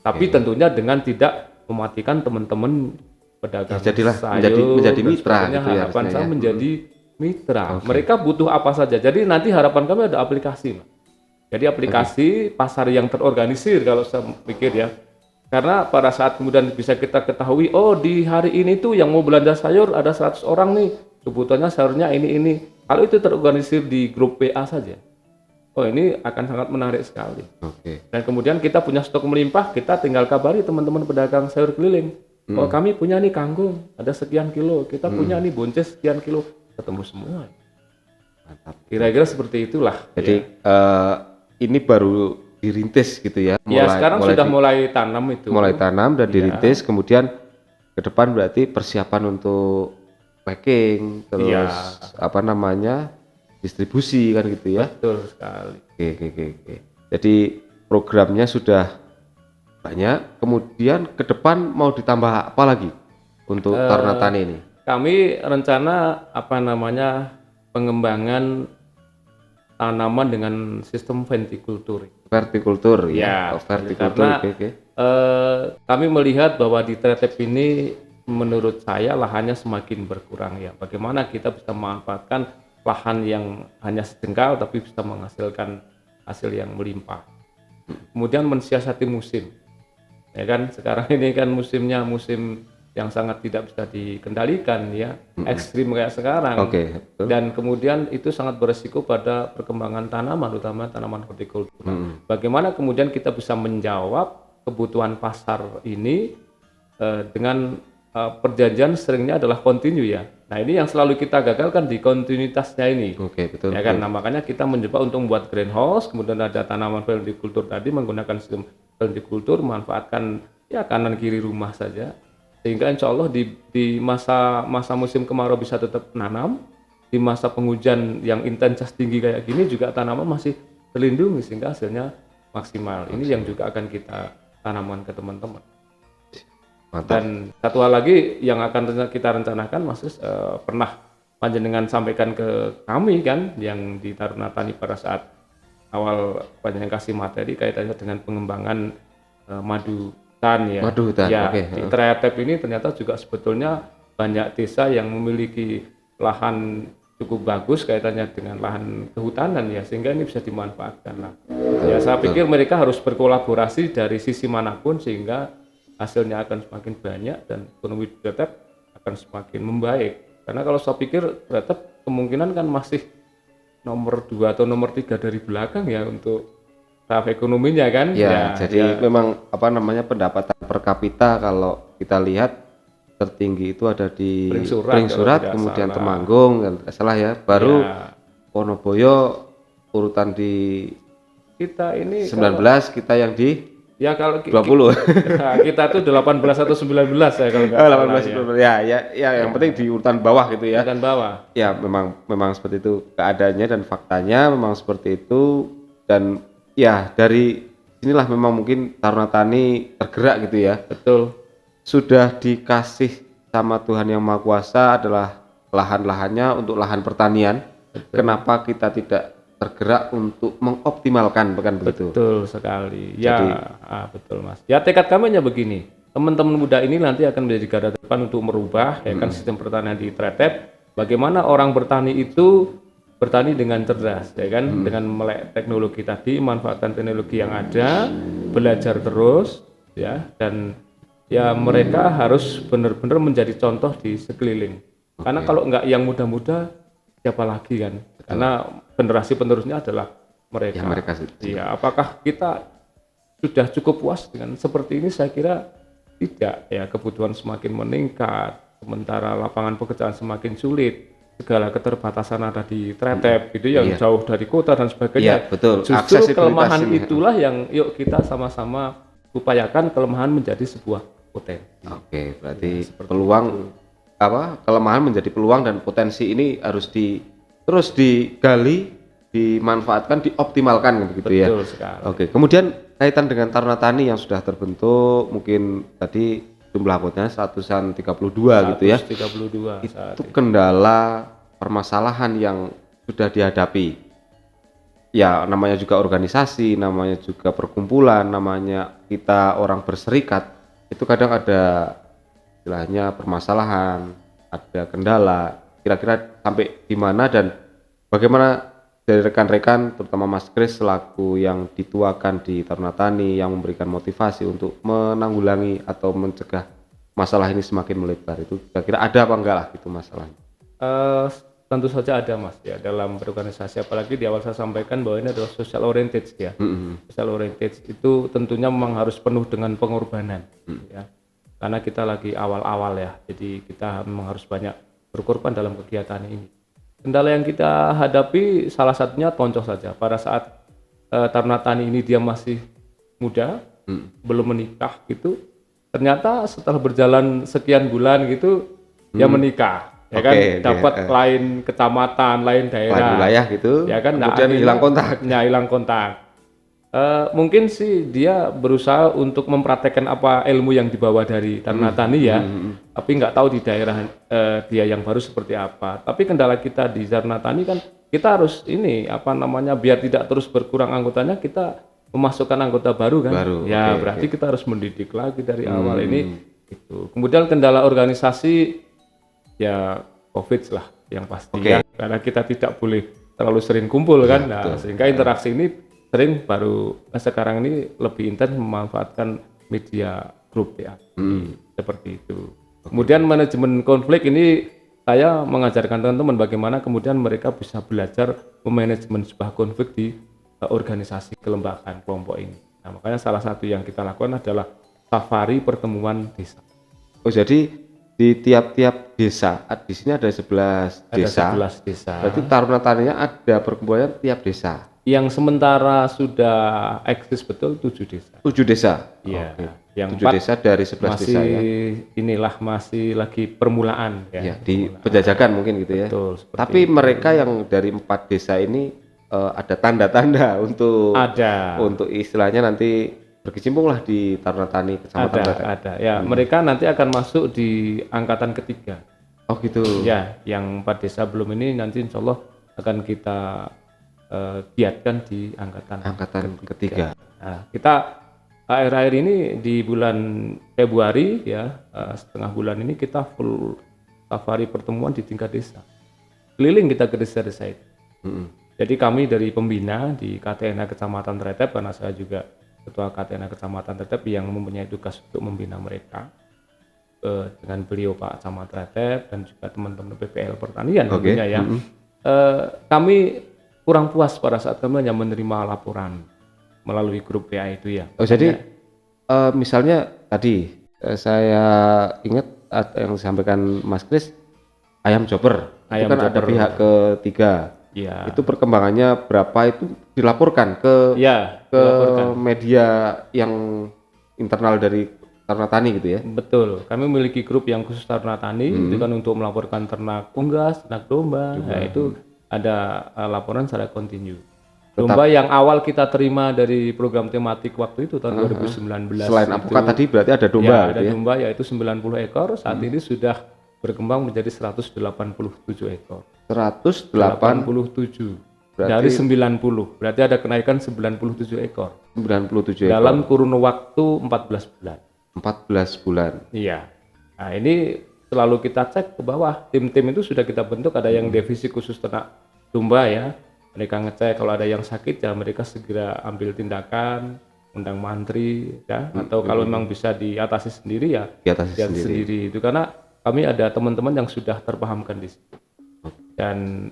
Tapi tentunya dengan tidak mematikan teman-teman pedagang sayur, menjadi mitra gitu ya. Harapan saya menjadi mitra. Mereka butuh apa saja. Jadi nanti harapan kami ada aplikasi, Mas. Jadi aplikasi pasar yang terorganisir kalau saya pikir ya. Karena pada saat kemudian bisa kita ketahui, oh di hari ini tuh yang mau belanja sayur ada 100 orang nih, kebutuhannya sayurnya ini. Kalau itu terorganisir di grup PA saja, oh ini akan sangat menarik sekali. Dan kemudian kita punya stok melimpah, kita tinggal kabari teman-teman pedagang sayur keliling. Oh kami punya nih kangkung, ada sekian kilo, kita punya nih buncis sekian kilo, ketemu semua. Mantap. Kira-kira seperti itulah. Jadi ini baru dirintis gitu ya. Sekarang sudah mulai tanam itu. Mulai tanam dan dirintis, kemudian ke depan berarti persiapan untuk packing, terus distribusi kan gitu ya. Betul sekali. Oke. Jadi programnya sudah banyak, kemudian ke depan mau ditambah apa lagi untuk Taruna Tani ini? Kami rencana pengembangan tanaman dengan sistem vertikultur. Vertikultur ya. Karena kami melihat bahwa di Tretep ini menurut saya lahannya semakin berkurang ya. Bagaimana kita bisa memanfaatkan lahan yang hanya sedengkal tapi bisa menghasilkan hasil yang melimpah. Kemudian mensiasati musim. Ya kan sekarang ini kan musimnya musim yang sangat tidak bisa dikendalikan ya, ekstrim kayak sekarang. Dan kemudian itu sangat beresiko pada perkembangan tanaman, terutama tanaman hortikultura. Bagaimana kemudian kita bisa menjawab kebutuhan pasar ini dengan perjanjian seringnya adalah kontinu ya. Nah ini yang selalu kita gagalkan di kontinuitasnya ini. Ya kan, nah makanya kita mencoba untuk membuat greenhouse, kemudian ada tanaman vertikultur tadi menggunakan sistem vertikultur, memanfaatkan ya kanan kiri rumah saja. Sehingga insya Allah di masa musim kemarau bisa tetap nanam, di masa penghujan yang intensitas tinggi kayak gini juga tanaman masih terlindungi sehingga hasilnya maksimal. Ini yang juga akan kita tanamkan ke teman-teman. Dan satu hal lagi yang akan kita rencanakan, Mas pernah panjenengan sampaikan ke kami kan, yang di Taruna Tani pada saat awal panjenengan kasih materi kaitannya dengan pengembangan madu hutan ya. Di Tretep ini ternyata juga sebetulnya banyak desa yang memiliki lahan cukup bagus kaitannya dengan lahan kehutanan ya, sehingga ini bisa dimanfaatkan lah. Ya saya pikir mereka harus berkolaborasi dari sisi manapun sehingga hasilnya akan semakin banyak dan ekonomi Tretep akan semakin membaik. Karena kalau saya pikir Tretep kemungkinan kan masih nomor 2 atau nomor 3 dari belakang ya untuk tahap ekonominya kan. Jadi memang pendapatan per kapita kalau kita lihat tertinggi itu ada di Pringsurat, kemudian Temanggung kalau tidak salah ya, baru Wonoboyo urutan di kita ini 19, kita yang di kalau 20. Kita tuh 18 atau 19 ya kalau nggak salah. Yang penting di urutan bawah gitu ya. Urutan bawah. Ya memang seperti itu keadaannya dan faktanya memang seperti itu, dan ya dari inilah memang mungkin Taruna Tani tergerak gitu ya. Betul. Sudah dikasih sama Tuhan Yang Maha Kuasa adalah lahan-lahannya untuk lahan pertanian. Betul. Kenapa kita tidak tergerak untuk mengoptimalkan, bukan begitu? Betul sekali. Betul Mas. Ya tekad kami hanya begini. Teman-teman muda ini nanti akan menjadi garda depan untuk merubah ya kan sistem pertanian di Tretep. Bagaimana orang bertani itu bertani dengan cerdas, ya kan, dengan melek teknologi tadi, manfaatkan teknologi yang ada, belajar terus, ya, dan ya mereka harus benar-benar menjadi contoh di sekeliling. Karena kalau nggak yang muda-muda, siapa lagi kan? Karena generasi penerusnya adalah mereka. Ya, mereka Iya, apakah kita sudah cukup puas dengan seperti ini? Saya kira tidak. Ya, kebutuhan semakin meningkat, sementara lapangan pekerjaan semakin sulit. Segala keterbatasan ada di Tretep, gitu yang jauh dari kota dan sebagainya. Iya, betul. Justru kelemahan ini. itulah yang yuk kita sama-sama upayakan kelemahan menjadi sebuah potensi. Oke, berarti peluang kelemahan menjadi peluang dan potensi ini harus terus digali, dimanfaatkan, dioptimalkan begitu ya. Betul sekali. Oke, kemudian kaitan dengan Taruna Tani yang sudah terbentuk, mungkin tadi jumlah anggotanya 132 gitu ya. 132 Itu kendala permasalahan yang sudah dihadapi. Ya, namanya juga organisasi, namanya juga perkumpulan, namanya kita orang berserikat. Itu kadang ada istilahnya permasalahan, ada kendala. Kira-kira sampai di mana dan bagaimana dari rekan-rekan, terutama Mas Kris selaku yang dituakan di Taruna Tani, yang memberikan motivasi untuk menanggulangi atau mencegah masalah ini semakin melebar, itu kira-kira ada apa enggak lah itu masalahnya? Tentu saja ada Mas ya, dalam berorganisasi, apalagi di awal saya sampaikan bahwa ini adalah social oriented ya. Social oriented itu tentunya memang harus penuh dengan pengorbanan ya. Karena kita lagi awal-awal ya, jadi kita memang harus banyak berkorban dalam kegiatan ini. Kendala yang kita hadapi salah satunya contoh saja, pada saat Taruna Tani ini dia masih muda, belum menikah gitu, ternyata setelah berjalan sekian bulan gitu dia menikah, ya kan, dapat lain kecamatan, lain daerah, lain wilayah gitu, ya kan, kemudian hilang kontak. Ya, hilang kontak. Mungkin sih dia berusaha untuk mempraktekkan apa ilmu yang dibawa dari Taruna Tani ya, tapi nggak tahu di daerah dia yang baru seperti apa. Tapi kendala kita di Taruna Tani kan kita harus biar tidak terus berkurang anggotanya, kita memasukkan anggota baru kan. Ya, berarti kita harus mendidik lagi dari awal ini. Gitu. Kemudian kendala organisasi ya COVID lah yang pasti ya, karena kita tidak boleh terlalu sering kumpul kan. Nah, sehingga interaksi ini sering sekarang ini lebih intens memanfaatkan media grup ya, seperti itu. Kemudian manajemen konflik ini saya mengajarkan teman-teman bagaimana kemudian mereka bisa belajar memanajemen sebuah konflik di organisasi kelembagaan kelompok ini. Nah, makanya salah satu yang kita lakukan adalah safari pertemuan desa. Oh, jadi di tiap-tiap desa, di sini ada 11 desa. Ada 11 desa. Berarti Taruna Taninya ada perkumpulan tiap desa. Yang sementara sudah eksis betul 7 desa. 7 desa. Iya. Yang 7 desa dari 11 desa ya. Masih lagi permulaan ya. Ya, di penjajakan mungkin gitu ya. Betul. Tapi itu. Mereka yang dari 4 desa ini ada tanda-tanda untuk istilahnya nanti berkecimpung lah di Taruna Tani Kecamatan Tretep. Ada. Ya, mereka nanti akan masuk di angkatan ketiga. Oh gitu. Ya, yang 4 desa belum ini nanti insya Allah akan kita giatkan di angkatan ketiga. Nah, kita akhir-akhir ini di bulan Februari ya, setengah bulan ini kita full safari pertemuan di tingkat desa. Keliling kita ke desa-desa itu. Jadi kami dari pembina di KTNA Kecamatan Tretep, karena saya juga ketua KTNA Kecamatan Tretep yang mempunyai tugas untuk membina mereka, dengan beliau Pak Camat Tretep dan juga teman-teman PPL Pertanian tentunya ya. Kami kurang puas pada saat kami hanya menerima laporan melalui grup PA itu ya. Oh, jadi misalnya tadi saya ingat yang disampaikan Mas Kris, ayam chopper, itu kan ada pihak ketiga. Ya. Itu perkembangannya berapa itu dilaporkan ke media yang internal dari Taruna Tani gitu ya. Betul. Kami memiliki grup yang khusus Taruna Tani itu kan untuk melaporkan ternak unggas, ternak domba. Nah, itu ada laporan secara kontinu. Domba yang awal kita terima dari program tematik waktu itu tahun 2019. Selain apokat tadi berarti ada domba. Ya, ada domba yaitu 90 ekor. Saat ini sudah berkembang menjadi 187 ekor. 187. Berarti dari 90. Berarti ada kenaikan 97 ekor. 97 ekor. Dalam kurun waktu 14 bulan. 14 bulan. Iya. Nah, ini selalu kita cek ke bawah. Tim-tim itu sudah kita bentuk, ada yang divisi khusus ternak domba ya, mereka ngecek kalau ada yang sakit ya mereka segera ambil tindakan, undang mantri ya, atau kalau memang bisa diatasi sendiri ya Diatasi diatasi sendiri. sendiri. Itu karena kami ada teman-teman yang sudah terpahamkan di situ. Dan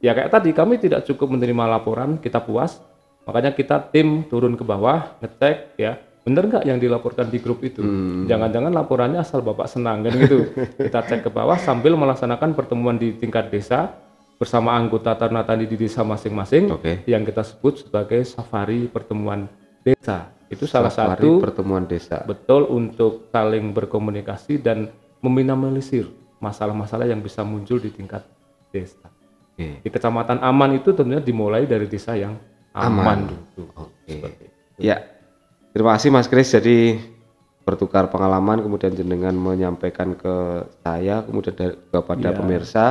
ya kayak tadi kami tidak cukup menerima laporan kita puas, makanya kita tim turun ke bawah ngecek ya bener nggak yang dilaporkan di grup itu. Jangan-jangan laporannya asal bapak senang kan gitu. Kita cek ke bawah sambil melaksanakan pertemuan di tingkat desa bersama anggota Taruna-Tani di desa masing-masing yang kita sebut sebagai safari pertemuan desa. Itu salah Safari satu pertemuan desa. betul untuk saling berkomunikasi dan meminimalisir masalah-masalah yang bisa muncul di tingkat desa. Oke. Di Kecamatan Aman itu tentunya dimulai dari desa yang aman dulu. Seperti itu. Ya, terima kasih Mas Kris. Jadi bertukar pengalaman, kemudian jenengan menyampaikan ke saya, kemudian kepada pemirsa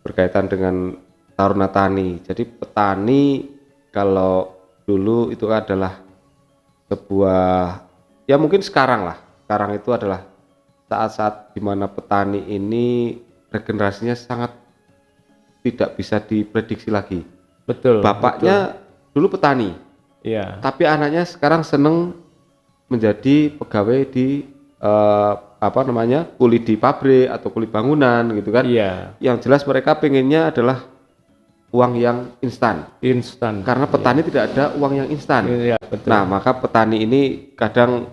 berkaitan dengan Taruna Tani. Jadi petani kalau dulu itu adalah sebuah, ya mungkin sekarang itu adalah saat-saat di mana petani ini regenerasinya sangat tidak bisa diprediksi lagi. Betul. Bapaknya dulu petani, Iya. tapi anaknya sekarang seneng menjadi pegawai di kuli di pabrik atau kuli bangunan gitu kan. Iya. Yang jelas mereka pengennya adalah uang yang instan. Instan. Karena petani tidak ada uang yang instan. Iya, betul. Nah, maka petani ini kadang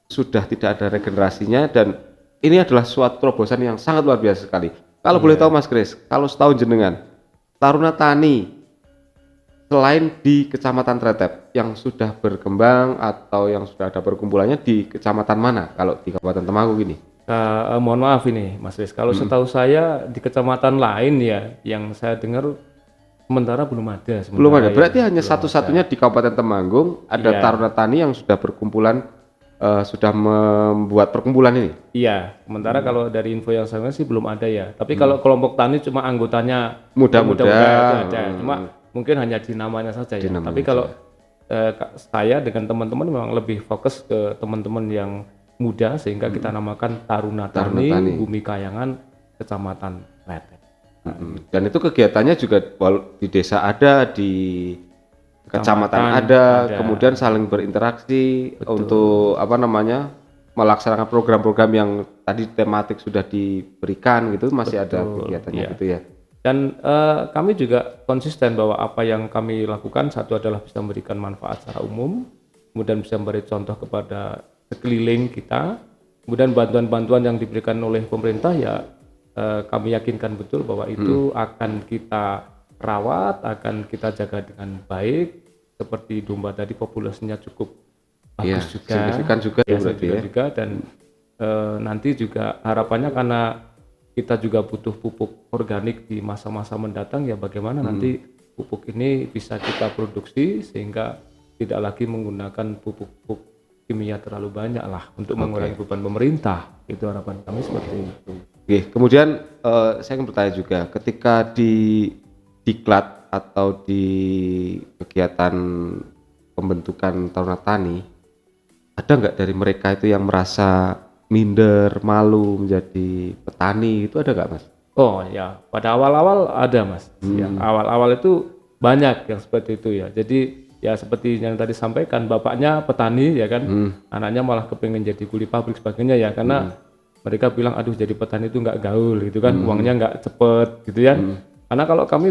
sudah tidak ada regenerasinya dan ini adalah suatu terobosan yang sangat luar biasa sekali. Kalau boleh tahu Mas Kris, kalau setahun jenengan Taruna Tani selain di Kecamatan Tretep yang sudah berkembang atau yang sudah ada perkumpulannya di kecamatan mana kalau di Kabupaten Temanggung ini? Mohon maaf ini Mas Riz, kalau setahu saya di kecamatan lain ya yang saya dengar sementara belum ada. Belum ada, berarti hanya satu-satunya di Kabupaten Temanggung ada Taruna Tani yang sudah berkumpulan, sudah membuat perkumpulan ini. Iya, sementara kalau dari info yang saya sih belum ada ya. Tapi kalau kelompok tani cuma anggotanya Muda-muda. itu ada. Cuma mungkin hanya di namanya saja ya. Tapi kalau saya dengan teman-teman memang lebih fokus ke teman-teman yang muda sehingga kita namakan Taruna Tani Bumi Kayangan Kecamatan Tretep. Dan itu kegiatannya juga di desa ada, di kecamatan ada, kemudian saling berinteraksi untuk melaksanakan program-program yang tadi tematik sudah diberikan gitu, masih ada kegiatannya gitu ya. Dan kami juga konsisten bahwa apa yang kami lakukan satu adalah bisa memberikan manfaat secara umum, kemudian bisa memberi contoh kepada sekeliling kita, kemudian bantuan-bantuan yang diberikan oleh pemerintah ya kami yakinkan betul bahwa itu akan kita rawat, akan kita jaga dengan baik. Seperti domba tadi populasinya cukup bagus juga, signifikan juga ya berarti ya. Juga, dan nanti juga harapannya karena kita juga butuh pupuk organik di masa-masa mendatang ya bagaimana nanti pupuk ini bisa kita produksi sehingga tidak lagi menggunakan pupuk kimia terlalu banyak lah untuk mengurangi beban pemerintah. Itu harapan kami seperti itu. Oke, kemudian saya ingin bertanya juga ketika di diklat atau di kegiatan pembentukan Taruna Tani ada nggak dari mereka itu yang merasa minder, malu menjadi petani, itu ada nggak Mas? Oh ya, pada awal-awal ada Mas. Ya, awal-awal itu banyak yang seperti itu ya. Jadi ya seperti yang tadi sampaikan, bapaknya petani ya kan, anaknya malah kepengen jadi kuli pabrik sebagainya ya, karena mereka bilang aduh jadi petani itu nggak gaul gitu kan, uangnya nggak cepet gitu ya. Karena kalau kami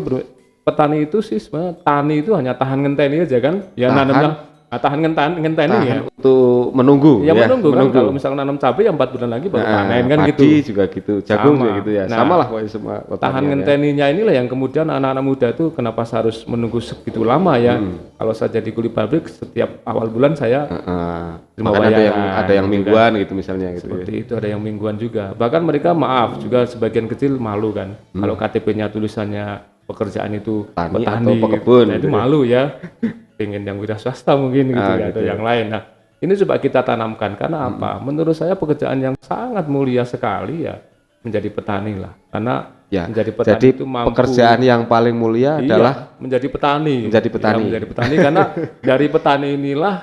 petani itu sih sebenarnya tani itu hanya tahan ngenteni aja kan, ya nanamnya tahan ngenteni ya. Untuk menunggu. Ya, menunggu kan, kalau misalnya nanam cabai yang 4 bulan lagi baru panen kan padi gitu. Juga gitu, jagung juga gitu ya. Nah, sama lah pokoknya semua. Tahan ngenteninya inilah yang kemudian anak-anak muda itu kenapa harus menunggu segitu lama ya. Kalau saya jadi kuli pabrik setiap awal bulan saya terima bayaran. Ada yang mingguan gitu misalnya gitu. Seperti itu, ada yang mingguan juga. Bahkan mereka maaf juga sebagian kecil malu kan. Kalau KTP-nya tulisannya pekerjaan itu petani petani atau pekebun gitu, itu malu ya. Pengen yang wira swasta mungkin gitu ya, atau yang lain. Nah, ini coba kita tanamkan karena apa? Menurut saya pekerjaan yang sangat mulia sekali ya menjadi petani lah. Karena menjadi petani jadi itu mampu, pekerjaan yang paling mulia adalah menjadi petani. Menjadi petani. Ya, menjadi petani karena dari petani inilah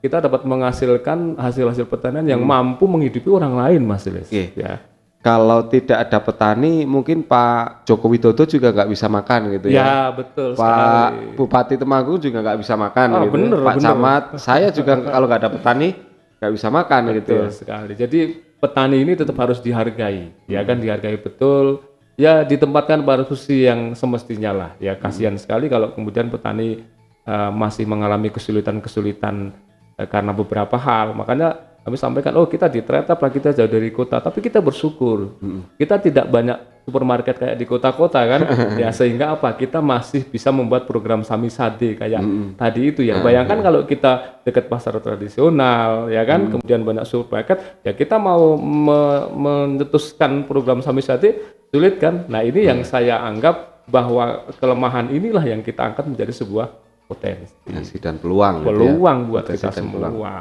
kita dapat menghasilkan hasil-hasil pertanian yang mampu menghidupi orang lain, Mas Ilis. Ya. kalau tidak ada petani mungkin Pak Joko Widodo juga nggak bisa makan gitu ya. Ya, betul Pak sekali. Bupati Temanggung juga nggak bisa makan gitu. Bener, Pak bener. Camat, saya juga kalau nggak ada petani nggak bisa makan gitu ya. Betul sekali. Jadi petani ini tetap harus dihargai, ya kan, dihargai betul. Ya ditempatkan pada posisi yang semestinya lah. Ya kasihan sekali kalau kemudian petani masih mengalami kesulitan-kesulitan karena beberapa hal. Makanya kami sampaikan, kita di Tretap lah, kita jauh dari kota, tapi kita bersyukur. Kita tidak banyak supermarket kayak di kota-kota kan, ya sehingga apa? Kita masih bisa membuat program Samisade kayak tadi itu ya. Bayangkan kalau kita dekat pasar tradisional, ya kan, kemudian banyak supermarket, ya kita mau mencetuskan program Samisade sulit kan. Nah ini yang saya anggap bahwa kelemahan inilah yang kita angkat menjadi sebuah potensi Dan peluang. peluang gitu ya. buat Potensi kita dan peluang. semua.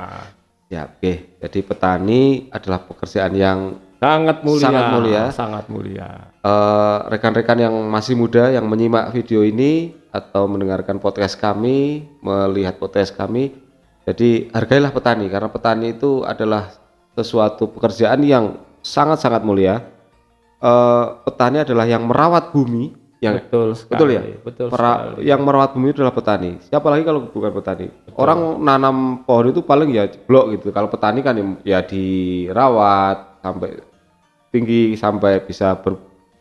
Ya, oke. Jadi petani adalah pekerjaan yang Sangat mulia. Sangat mulia. Sangat mulia. rekan-rekan yang masih muda yang menyimak video ini atau mendengarkan podcast kami, melihat podcast kami, jadi hargailah petani karena petani itu adalah sesuatu pekerjaan yang sangat-sangat mulia. Petani adalah yang merawat bumi, yang Betul sekali. betul ya. Betul sekali. Yang merawat bumi itu adalah petani. Siapa lagi kalau bukan petani? Orang nanam pohon itu paling ya jeblok gitu. Kalau petani kan ya dirawat sampai tinggi, sampai bisa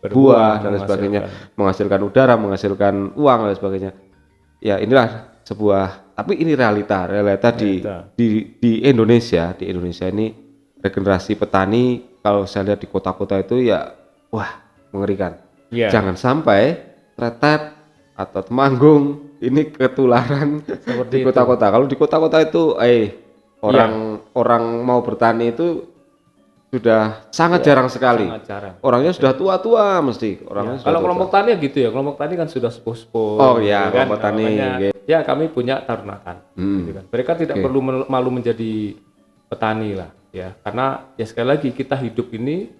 berbuah dan lain sebagainya, menghasilkan udara, menghasilkan uang dan sebagainya. Ya inilah sebuah, tapi ini realita di Indonesia. Di Indonesia ini regenerasi petani kalau saya lihat di kota-kota itu ya wah mengerikan. Yeah. Jangan sampai Tretep atau Temanggung ini ketularan Seperti di kota-kota. Kalau di kota-kota itu orang mau bertani itu sudah sangat jarang sekali. Sangat jarang. Orangnya sudah tua-tua mesti. Orangnya sudah Kalau tua-tua. kelompok tani ya gitu ya. Kelompok tani kan sudah sepuh-sepuh. Oh iya, kan? kelompok tani. Makanya, ya kami punya tarunakan. Gitu kan. Mereka tidak perlu malu menjadi petani lah, ya. Karena ya sekali lagi kita hidup ini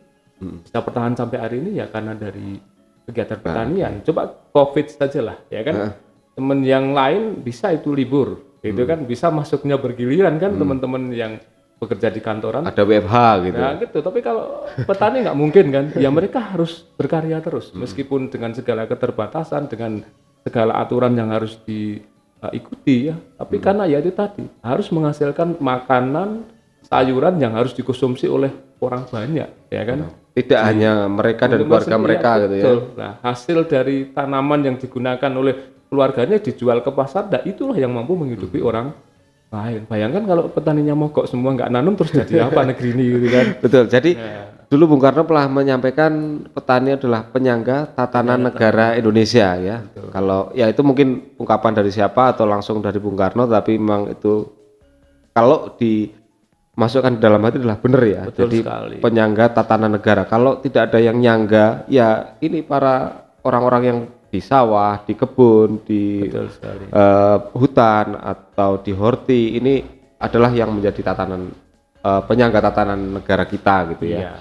bisa bertahan sampai hari ini ya karena dari kegiatan pertanian. Coba COVID saja lah, ya kan. Temen yang lain bisa itu libur, gitu kan. Bisa masuknya bergiliran kan teman-teman yang bekerja di kantoran. Ada WFH gitu. Nah gitu, tapi kalau petani nggak mungkin kan, ya mereka harus berkarya terus, meskipun dengan segala keterbatasan, dengan segala aturan yang harus diikuti ya. Tapi karena ya itu tadi, harus menghasilkan makanan, sayuran yang harus dikonsumsi oleh orang banyak, ya kan. Tidak hanya mereka dan keluarga mereka gitu ya. Betul. Nah hasil dari tanaman yang digunakan oleh keluarganya dijual ke pasar, nah itulah yang mampu menghidupi orang lain. Bayangkan kalau petaninya mogok semua nggak nanam terus jadi apa negeri ini gitu kan. Betul. Jadi dulu Bung Karno pernah menyampaikan petani adalah penyangga tatanan negara Indonesia ya. Betul. Kalau ya itu mungkin ungkapan dari siapa atau langsung dari Bung Karno, tapi memang itu kalau dimasukkan dalam hati adalah benar ya. Betul jadi sekali. penyangga tatanan negara. Kalau tidak ada yang nyangga, ya ini para orang-orang yang di sawah, di kebun, di hutan atau di horti, ini adalah yang menjadi tatanan penyangga tatanan negara kita gitu ya. Iya,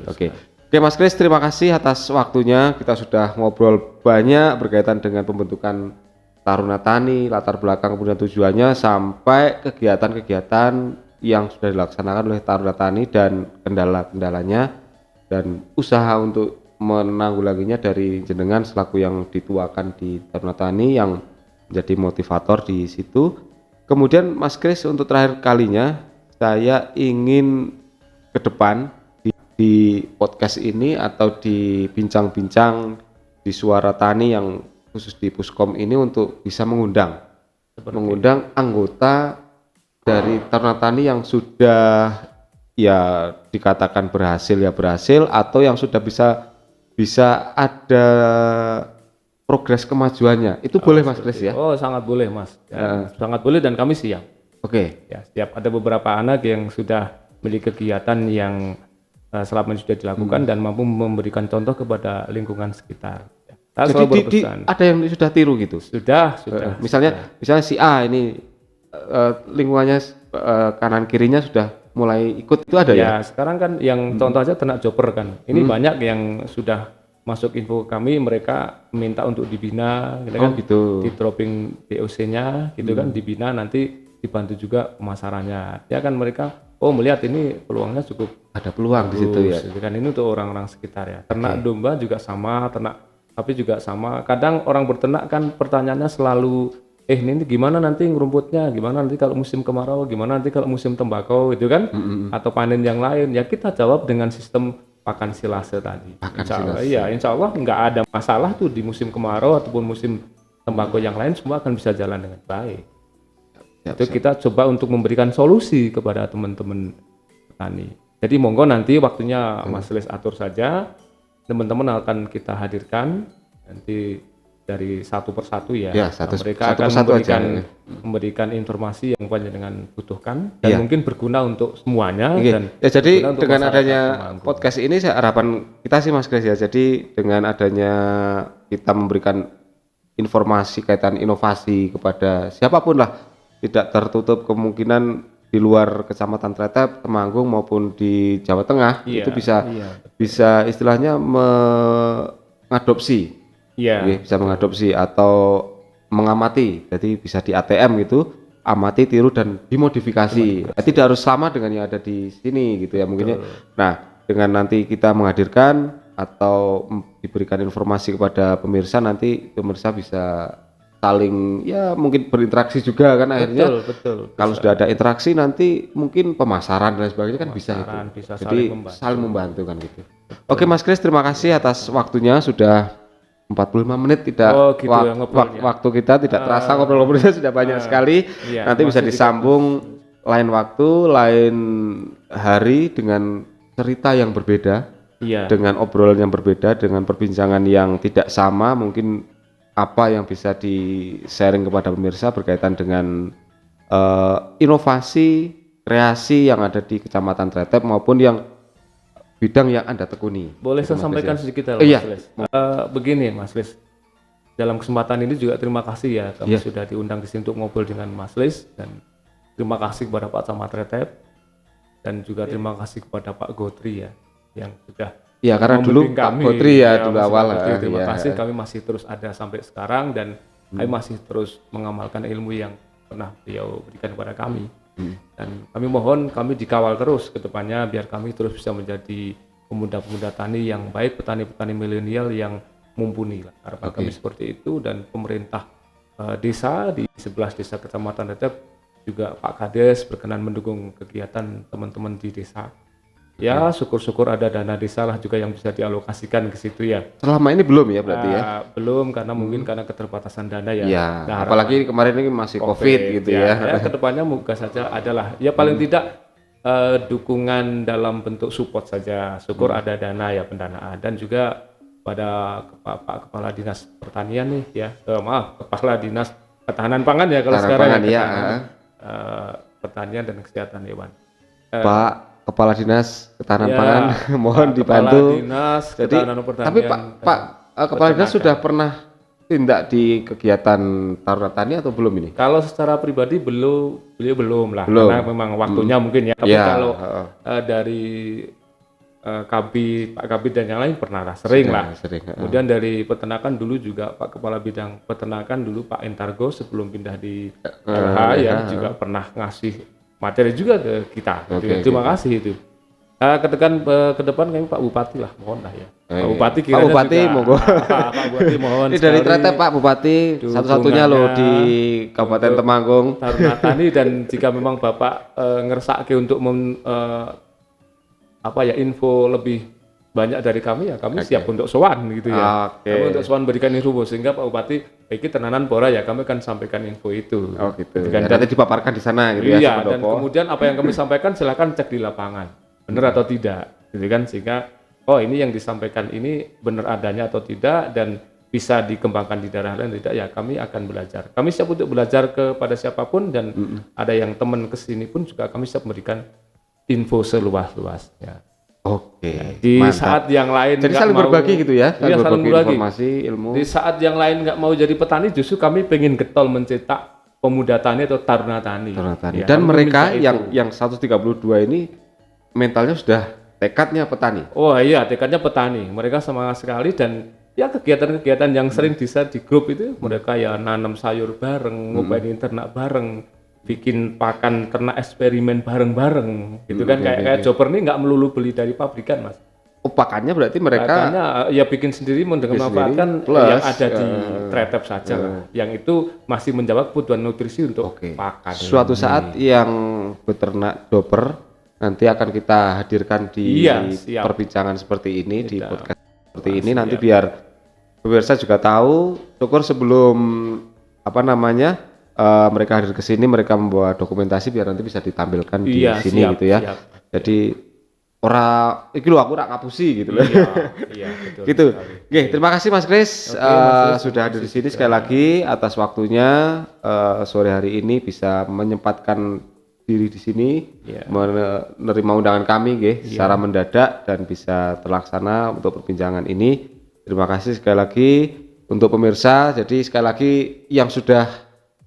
betul. Oke Mas Kris, terima kasih atas waktunya. Kita sudah ngobrol banyak berkaitan dengan pembentukan Taruna Tani, latar belakang kemudian tujuannya sampai kegiatan-kegiatan yang sudah dilaksanakan oleh Taruna Tani dan kendala-kendalanya dan usaha untuk menanggulanginya dari jenengan selaku yang dituakan di Taruna Tani yang menjadi motivator di situ. Kemudian Mas Kris, untuk terakhir kalinya saya ingin ke depan di podcast ini atau di bincang-bincang di Suara Tani yang khusus di Puskom ini untuk bisa mengundang anggota dari Taruna Tani yang sudah ya dikatakan berhasil atau yang sudah bisa ada progres kemajuannya. Itu boleh Mas Kris ya? Oh sangat boleh Mas, ya, sangat boleh dan kami siap. Oke. Ya, siap. Ada beberapa anak yang sudah memiliki kegiatan yang selama ini sudah dilakukan dan mampu memberikan contoh kepada lingkungan sekitar. Ya. Jadi ada yang sudah tiru gitu? Sudah. Misalnya si A ini lingkungannya kanan kirinya sudah mulai ikut, itu ada ya? Ya sekarang kan yang contoh aja ternak joper kan. Ini banyak yang sudah masuk info kami, mereka minta untuk dibina, gitu kan? Gitu. Di dropping DOC-nya, gitu kan, dibina nanti dibantu juga pemasarannya. Ya kan mereka melihat ini peluangnya cukup Ada peluang di situ ya. bagus, gitu kan. Ini untuk orang-orang sekitar ya. Ternak domba juga sama, ternak sapi juga sama. Kadang orang berternak kan pertanyaannya selalu, ini gimana nanti ngerumputnya, gimana nanti kalau musim kemarau, gimana nanti kalau musim tembakau gitu kan, atau panen yang lain. Ya kita jawab dengan sistem pakan silase tadi. Insya Allah nggak ada masalah tuh di musim kemarau ataupun musim tembakau yang lain, semua akan bisa jalan dengan baik. Itu kita coba untuk memberikan solusi kepada teman-teman petani. Jadi monggo nanti waktunya Mas Les atur saja, teman-teman akan kita hadirkan nanti dari satu persatu ya. Mereka akan memberikan informasi yang panjenengan butuhkan dan mungkin berguna untuk semuanya. Dan jadi dengan adanya podcast ini saya harapan kita sih Mas Kris ya. Jadi dengan adanya kita memberikan informasi kaitan inovasi kepada siapapun lah, tidak tertutup kemungkinan di luar Kecamatan Tretep, Temanggung maupun di Jawa Tengah itu bisa istilahnya mengadopsi, bisa mengadopsi atau mengamati. Jadi bisa di ATM gitu, amati, tiru dan dimodifikasi. Tidak harus sama dengan yang ada di sini gitu ya mungkin. Nah, dengan nanti kita menghadirkan atau diberikan informasi kepada pemirsa, nanti pemirsa bisa saling ya mungkin berinteraksi juga kan akhirnya. Betul. Kalau sudah ada interaksi nanti mungkin pemasaran dan sebagainya kan bisa itu. Jadi saling membantu kan gitu. Oke Mas Kris, terima kasih atas waktunya, sudah 45 menit tidak waktu kita tidak terasa, ngobrol-ngobrolnya sudah banyak sekali. Nanti bisa disambung lain waktu, lain hari dengan cerita yang berbeda, dengan obrolan yang berbeda, dengan perbincangan yang tidak sama, mungkin apa yang bisa di-sharing kepada pemirsa berkaitan dengan inovasi, kreasi yang ada di Kecamatan Tretep maupun yang bidang yang Anda tekuni. Boleh saya sampaikan sedikit Mas Les? Begini Mas Les, dalam kesempatan ini juga terima kasih ya kami sudah diundang di sini untuk ngobrol dengan Mas Les, dan terima kasih kepada Pak Camat Tretep dan juga terima kasih kepada Pak Gotri ya yang sudah karena dulu Pak Gotri dulu awal. Terima kasih, kami masih terus ada sampai sekarang dan kami masih terus mengamalkan ilmu yang pernah beliau berikan kepada kami. Dan kami mohon kami dikawal terus ke depannya biar kami terus bisa menjadi pemuda-pemuda tani yang baik, petani-petani milenial yang mumpuni lah. Harapan kami seperti itu, dan pemerintah desa di 11 desa Kecamatan Tretep juga Pak Kades berkenan mendukung kegiatan teman-teman di desa. Ya, syukur-syukur ada dana desa lah juga yang bisa dialokasikan ke situ ya. Selama ini belum ya berarti ya? Belum, karena mungkin karena keterbatasan dana ya. Nah, apalagi kemarin ini masih COVID gitu ya. Kedepannya moga saja adalah ya paling tidak dukungan dalam bentuk support saja. Syukur ada dana ya, pendanaan, dan juga pada Pak Kepala Dinas Pertanian nih ya. Kepala Dinas Ketahanan Pangan ya kalau sekarang Pertanian dan Kesehatan Hewan. Pak Kepala Dinas Ketahanan Pangan mohon dibantu. Dinas Ketahanan Pertanian. Tapi Pak Kepala Dinas sudah pernah tindak di kegiatan Taruna Tani atau belum ini? Kalau secara pribadi beliau belum lah, karena memang waktunya mungkin ya. Tapi kalau dari Pak Kabid dan yang lain pernah lah, sering. Kemudian dari peternakan dulu juga Pak Kepala Bidang Peternakan dulu Pak Entargo sebelum pindah di LH juga pernah ngasih materi juga ke kita. Terima kasih itu. Ke depan kami Pak Bupati lah, mohon lah ya. Pak Bupati monggo. Pak Bupati mohon. Ini dari Tretep Pak Bupati, satu-satunya loh di Kabupaten Temanggung. Taruna Tani, dan jika memang Bapak ngersake untuk info lebih banyak dari kami ya, kami siap untuk sowan gitu ya. Kami untuk sowan berikan info, sehingga Pak Bupati iki tenanan pora ya, kami akan sampaikan info itu. Gitu. Dan nanti dipaparkan di sana gitu ya. Iya, dan kemudian apa yang kami sampaikan silakan cek di lapangan, benar atau tidak, gitu kan, sehingga ini yang disampaikan ini benar adanya atau tidak dan bisa dikembangkan di daerah lain tidak ya, kami akan belajar. Kami siap untuk belajar kepada siapapun, dan ada yang teman kesini pun juga kami siap memberikan info seluas-luasnya. Di mantap. Saat yang lain jadi saling berbagi gitu ya, saling berbagi informasi, ilmu. Di saat yang lain nggak mau jadi petani, justru kami pengen getol mencetak pemuda tani atau taruna tani. Ya, dan mereka yang 132 ini mentalnya sudah tekadnya petani. Tekadnya petani. Mereka semangat sekali, dan ya kegiatan-kegiatan yang sering di grup itu mereka ya nanam sayur bareng, ngobain ternak bareng, bikin pakan ternak eksperimen bareng-bareng gitu kan, kayak Jopper ini nggak melulu beli dari pabrikan Mas. Pakannya berarti mereka Pakannya ya bikin sendiri memanfaatkan yang ada di Tretep saja lah. Yang itu masih menjawab kebutuhan nutrisi untuk pakan. Suatu saat yang beternak Doper nanti akan kita hadirkan di perbincangan seperti ini, di podcast seperti ini nanti biar pemirsa juga tahu. Syukur sebelum mereka hadir ke sini, mereka membawa dokumentasi biar nanti bisa ditampilkan di sini gitu ya. Jadi iki lho aku rak ngapusi gitu loh. Iya, betul. Gitu. Oke, terima kasih Mas Kris sudah hadir di sini sekali lagi atas waktunya sore hari ini bisa menyempatkan diri di sini, menerima undangan kami secara mendadak dan bisa terlaksana untuk perbincangan ini. Terima kasih sekali lagi untuk pemirsa. Jadi sekali lagi yang sudah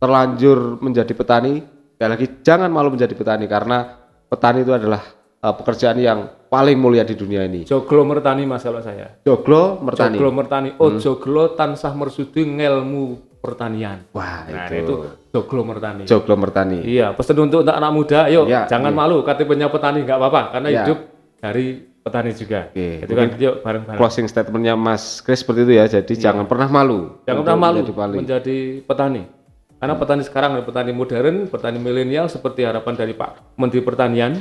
terlanjur menjadi petani, sekali lagi jangan malu menjadi petani karena petani itu adalah pekerjaan yang paling mulia di dunia ini. Joglo mertani Mas kalau saya. Joglo mertani. Joglo tansah mersudi ngelmu pertanian. Wah, nah, itu joglo mertani. Joglo mertani. Iya, pesan untuk anak muda, yuk jangan malu KTP-nya petani nggak apa-apa karena hidup dari petani juga. Itu kan yuk bareng-bareng. Closing statementnya Mas Kris seperti itu ya. Jadi jangan pernah malu. Jangan pernah malu menjadi petani. Karena petani sekarang adalah petani modern, petani milenial seperti harapan dari Pak Menteri Pertanian,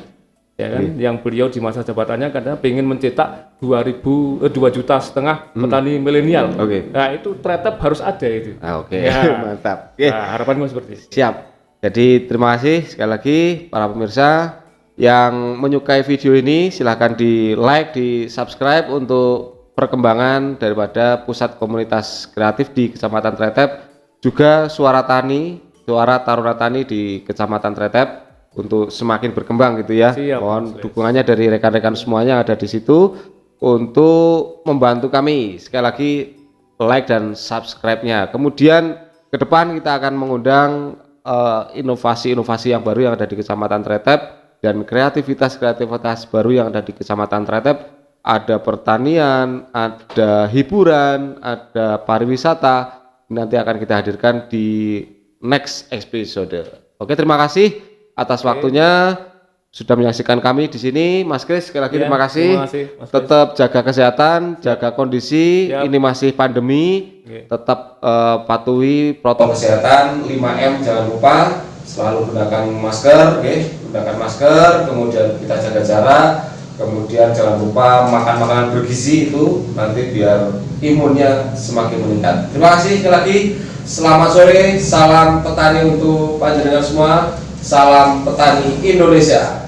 ya kan, yang beliau di masa jabatannya karena pengen mencetak 2,5 juta petani milenial. Nah itu Tretep harus ada itu. Mantap. Nah, harapanmu seperti itu. Siap. Jadi terima kasih sekali lagi para pemirsa yang menyukai video ini, silahkan di like, di subscribe untuk perkembangan daripada pusat komunitas kreatif di Kecamatan Tretep. Juga suara Taruna Tani di Kecamatan Tretep untuk semakin berkembang gitu ya. Mohon dukungannya dari rekan-rekan semuanya yang ada di situ untuk membantu kami. Sekali lagi like dan subscribe-nya. Kemudian ke depan kita akan mengundang inovasi-inovasi yang baru yang ada di Kecamatan Tretep dan kreativitas baru yang ada di Kecamatan Tretep. Ada pertanian, ada hiburan, ada pariwisata. Nanti akan kita hadirkan di next episode. Oke, terima kasih atas waktunya sudah menyaksikan kami di sini, Mas Kris. Sekali lagi terima kasih. Tetap jaga kesehatan, jaga kondisi. Ini masih pandemi. Tetap patuhi protokol kesehatan 5M. Jangan lupa selalu gunakan masker, gunakan masker. Kemudian kita jaga jarak. Kemudian jangan lupa makan makanan bergizi itu nanti biar imunnya semakin meningkat. Terima kasih sekali lagi. Selamat sore, salam petani untuk panjenengan semua. Salam petani Indonesia.